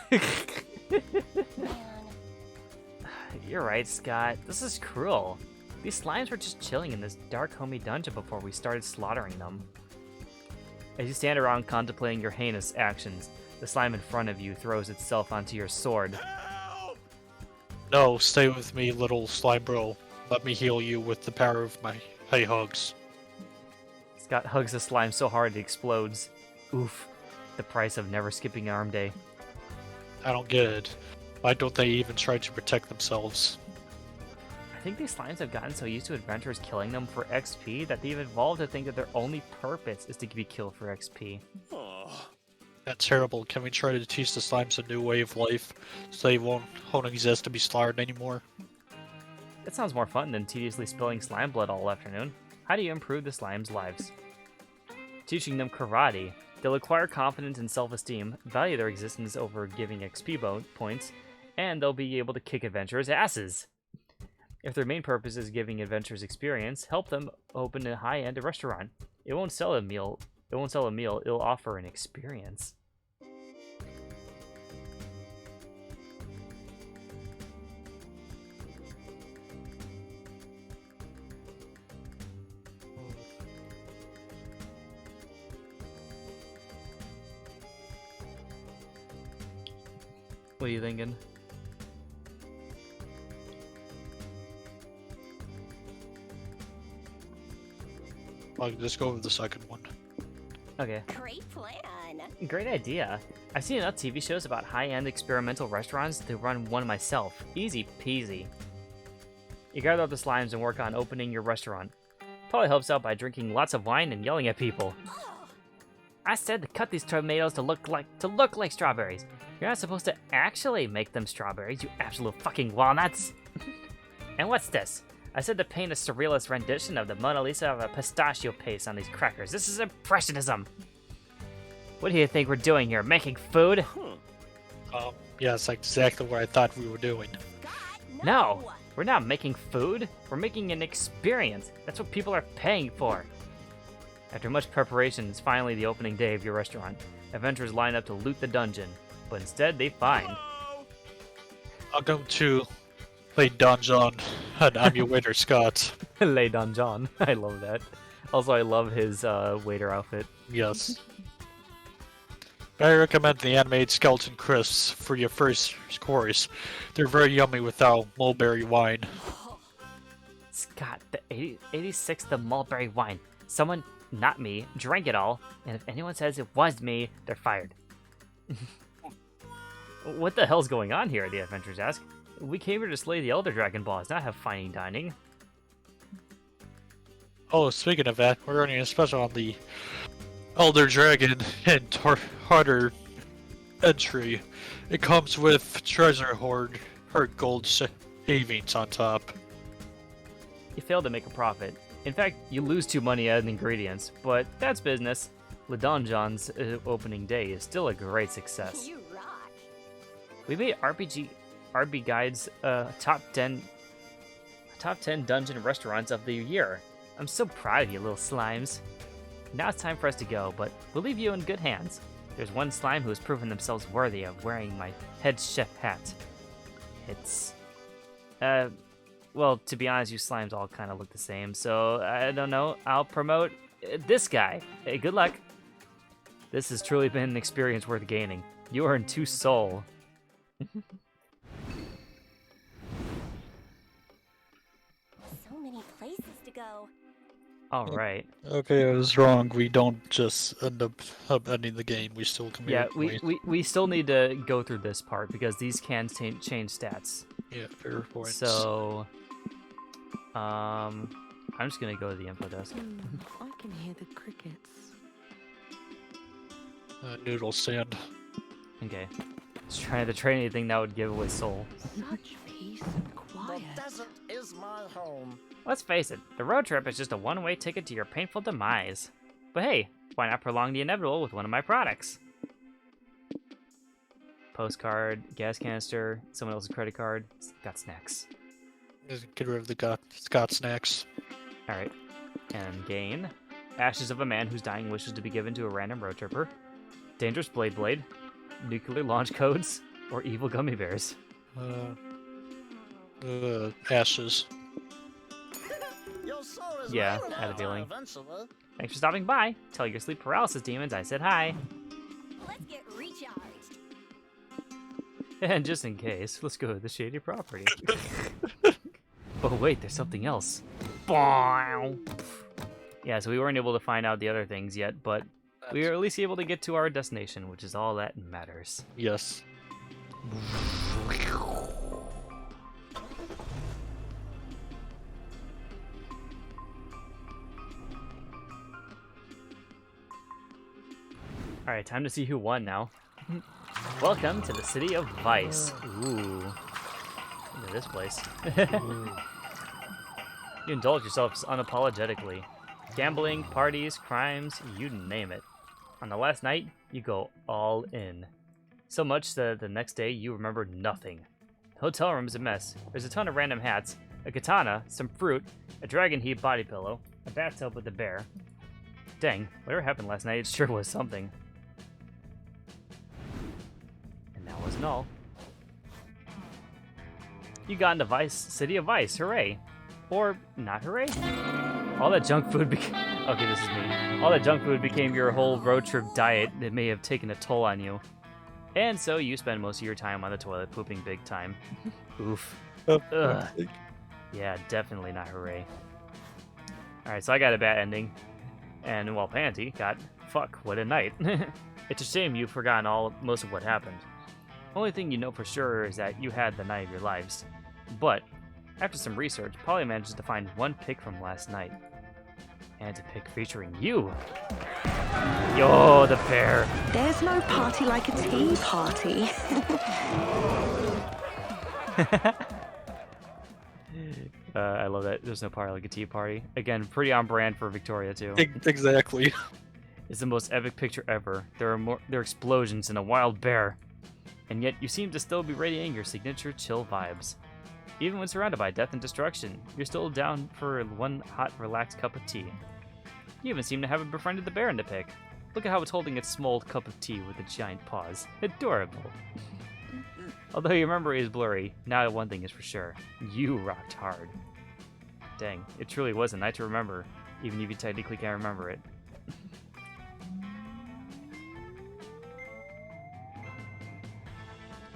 You're right, Scott. This is cruel. These slimes were just chilling in this dark, homey dungeon before we started slaughtering them. As you stand around contemplating your heinous actions, the slime in front of you throws itself onto your sword. Help. No, stay with me, little slime bro. Let me heal you with the power of my hugs. Scott Scott hugs the slime so hard it explodes. Oof. The price of never skipping arm day. I don't get it. Why don't they even try to protect themselves? I think these slimes have gotten so used to adventurers killing them for XP that they've evolved to think that their only purpose is to be killed for XP. Oh. That's terrible. Can we try to teach the slimes a new way of life so they won't exist to be slaughtered anymore? That sounds more fun than tediously spilling slime blood all afternoon. How do you improve the slimes' lives? Teaching them karate. They'll acquire confidence and self-esteem, value their existence over giving XP points, and they'll be able to kick adventurers' asses. If their main purpose is giving adventurers experience, help them open a high-end restaurant. It won't sell a meal. It'll offer an experience. What are you thinking? I'll just go with the second one. Okay. Great plan. Great idea. I've seen enough TV shows about high-end experimental restaurants to run one myself. Easy peasy. You gather up the slimes and work on opening your restaurant. Probably helps out by drinking lots of wine and yelling at people. I said to cut these tomatoes to look like strawberries. You're not supposed to actually make them strawberries, you absolute fucking walnuts. And what's this? I said to paint a surrealist rendition of the Mona Lisa of a pistachio paste on these crackers. This is impressionism. What do you think we're doing here? Making food? Yeah, it's exactly what I thought we were doing. God, No, we're not making food. We're making an experience. That's what people are paying for. After much preparation, it's finally the opening day of your restaurant. Adventurers line up to loot the dungeon, but instead they find... Hello. Welcome to Play Dungeon, and I'm your waiter, Scott. Lay Donjon. I love that. Also, I love his waiter outfit. Yes. I recommend the animated skeleton crisps for your first course. They're very yummy without mulberry wine. Scott, the 86th of mulberry wine. Someone, not me, drank it all, and if anyone says it was me, they're fired. What the hell's going on here, the adventurers ask. We came here to slay the Elder Dragon Balls, not have fine dining. Oh, speaking of that, we're running a special on the Elder Dragon and Harder entry. It comes with treasure hoard or gold savings on top. You failed to make a profit. In fact, you lose 2 money added ingredients, but that's business. Le Donjon's opening day is still a great success. You rock. We made RB Guide's top 10 dungeon restaurants of the year. I'm so proud of you, little slimes. Now it's time for us to go, but we'll leave you in good hands. There's one slime who has proven themselves worthy of wearing my head chef hat. It's... well, to be honest, you slimes all kind of look the same, so I don't know. I'll promote this guy. Hey, good luck. This has truly been an experience worth gaining. You earned 2 soul. So many places to go. All right. Okay, I was wrong. We don't just end up ending the game. We still can. Yeah, we still need to go through this part because these can change stats. Yeah, fair point. So, I'm just gonna go to the info desk. I can hear the crickets. Noodle stand. Okay. Just trying to train anything that would give away soul. Such peace and The quiet. desert is my home. Let's face it, the road trip is just a one-way ticket to your painful demise. But hey, why not prolong the inevitable with one of my products? Postcard, gas canister, someone else's credit card, got snacks. Get rid of the Scott snacks. Alright. And gain. Ashes of a man whose dying wishes to be given to a random road tripper. Dangerous blade. Nuclear launch codes. Or evil gummy bears. Ashes. Your soul is Yeah, mine I had a now, feeling. eventually. Thanks for stopping by. Tell your sleep paralysis demons I said hi. Let's get recharged. And just in case, let's go to the shady property. Oh wait, there's something else. Bow. Yeah, so we weren't able to find out the other things yet, but we were at least able to get to our destination, which is all that matters. Yes. Alright, time to see who won now. Welcome to the city of Vice. Ooh. Look at this place. You indulge yourselves unapologetically. Gambling, parties, crimes, you name it. On the last night, you go all in. So much that the next day you remember nothing. The hotel room is a mess. There's a ton of random hats, a katana, some fruit, a dragon heap body pillow, a bathtub with a bear. Dang, whatever happened last night, it sure was something. And that wasn't all. You got into Vice, City of Vice, hooray. Or not hooray? All that junk food okay, this is me. All that junk food became your whole road trip diet that may have taken a toll on you. And so you spend most of your time on the toilet pooping big time. Oof. Ugh. Yeah, definitely not hooray. Alright, so I got a bad ending. And while Pansy got, fuck, what a night. It's a shame you've forgotten most of what happened. Only thing you know for sure is that you had the night of your lives. But after some research, Polly manages to find one pic from last night. And it's a pic featuring you. Yo, the bear. There's no party like a tea party. I love that. There's no party like a tea party. Again, pretty on brand for Victoria, too. Exactly. It's the most epic picture ever. There are explosions and a wild bear. And yet you seem to still be radiating your signature chill vibes. Even when surrounded by death and destruction, you're still down for one hot, relaxed cup of tea. You even seem to have befriended the bear in the pic. Look at how it's holding its small cup of tea with its giant paws. Adorable. Although your memory is blurry, now one thing is for sure. You rocked hard. Dang, it truly was a night to remember, even if you technically can't remember it.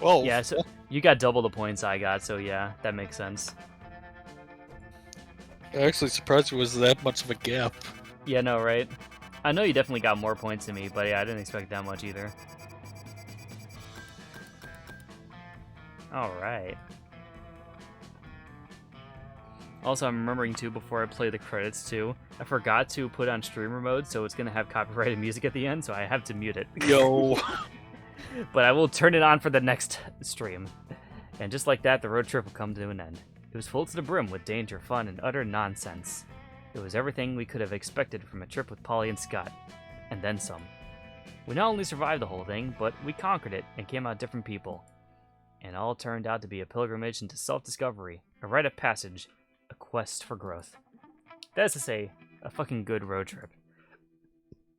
Well, Yeah, so you got double the points I got, so yeah, that makes sense. I'm actually surprised it was that much of a gap. Yeah, no, right? I know you definitely got more points than me, but yeah, I didn't expect that much either. Alright. Also, I'm remembering too, before I play the credits too, I forgot to put on streamer mode, so it's gonna have copyrighted music at the end, so I have to mute it. Yo. But I will turn it on for the next stream. And just like that, the road trip will come to an end. It was full to the brim with danger, fun, and utter nonsense. It was everything we could have expected from a trip with Polly and Scott. And then some. We not only survived the whole thing, but we conquered it and came out different people. And all turned out to be a pilgrimage into self-discovery, a rite of passage, a quest for growth. That is to say, a fucking good road trip.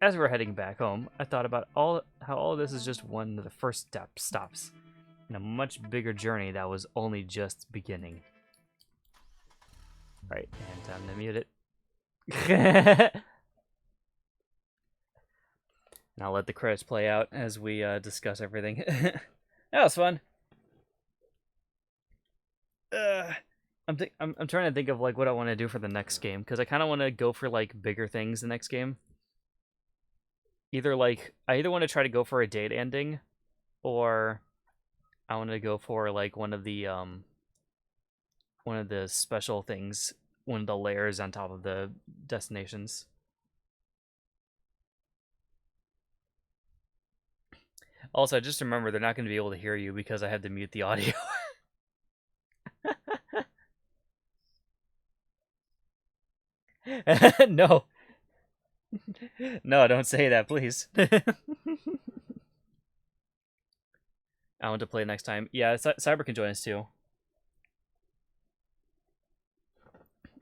As we were heading back home, I thought about how all of this is just one of the first stops in a much bigger journey that was only just beginning. Alright, and time to mute it. And I'll let the credits play out as we discuss everything. That was fun. I'm trying to think of like what I want to do for the next game, because I kind of want to go for like bigger things the next game. I either want to try to go for a date ending, or I want to go for like one of the special things, one of the layers on top of the destinations. Also, just remember they're not going to be able to hear you because I had to mute the audio. No. No, don't say that, please. I want to play next time. Yeah, Cyber can join us too.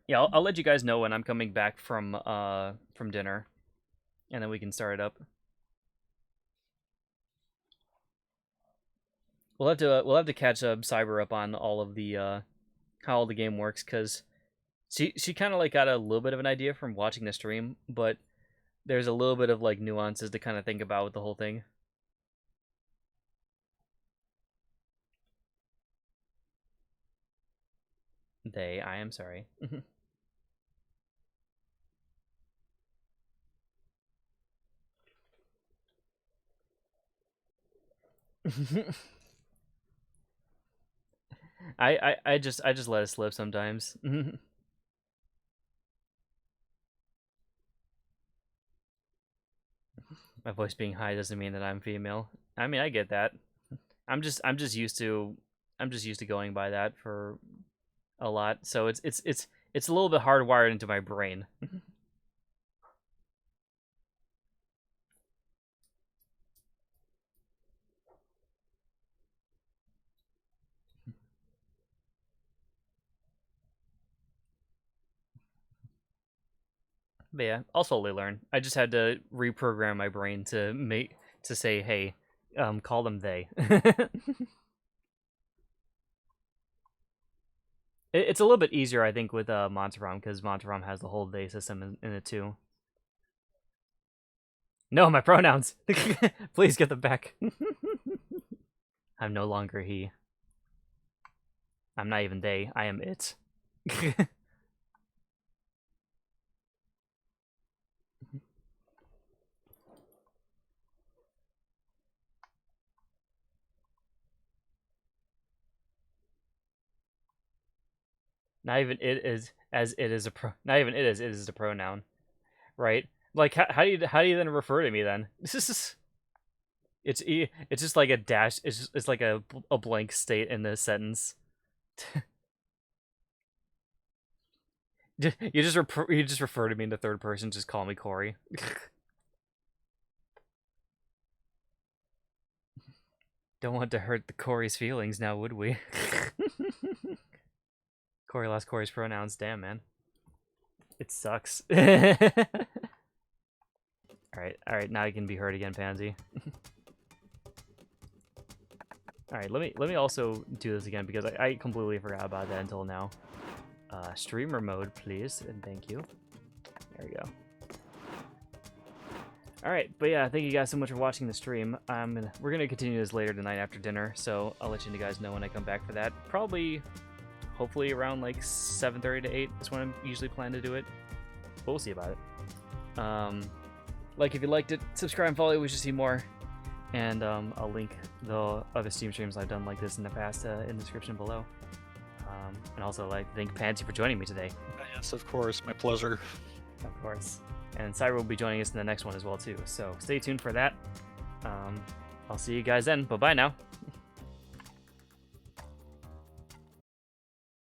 Yeah, I'll let you guys know when I'm coming back from dinner, and then we can start it up. We'll have to catch Cyber up on all of the how all the game works, because she kind of like got a little bit of an idea from watching the stream, but there's a little bit of like nuances to kind of think about with the whole thing. I am sorry. I just let it slip sometimes. My voice being high doesn't mean that I'm female. I mean, I get that. I'm just used to going by that for a lot. So it's a little bit hardwired into my brain. But yeah, I'll slowly learn. I just had to reprogram my brain to say, hey, call them they. It's a little bit easier, I think, with Monterom, because Monterom has the whole they system in it too. No, my pronouns! Please get them back. I'm no longer he. I'm not even they, I am it. Not even it is as it is a pro. Not even it is a pronoun, right? Like how do you then refer to me then? It's just like a dash. It's like a blank state in the sentence. You just refer to me in the third person. Just call me Corey. Don't want to hurt the Corey's feelings now, would we? Corey lost Corey's pronouns. Damn, man. It sucks. Alright, now you can be heard again, Pansy. Alright, let me also do this again because I completely forgot about that until now. Streamer mode, please, and thank you. There we go. Alright, but yeah, thank you guys so much for watching the stream. We're gonna continue this later tonight after dinner, so I'll let you guys know when I come back for that. Probably, hopefully around like 7:30 to 8 is when I usually plan to do it. But we'll see about it. Like if you liked it, subscribe and follow if you see more. And I'll link the other Steam streams I've done like this in the past in the description below. And also like thank Pansy for joining me today. Yes, of course, my pleasure. Of course. And Cyber will be joining us in the next one as well too. So stay tuned for that. I'll see you guys then. Bye-bye now.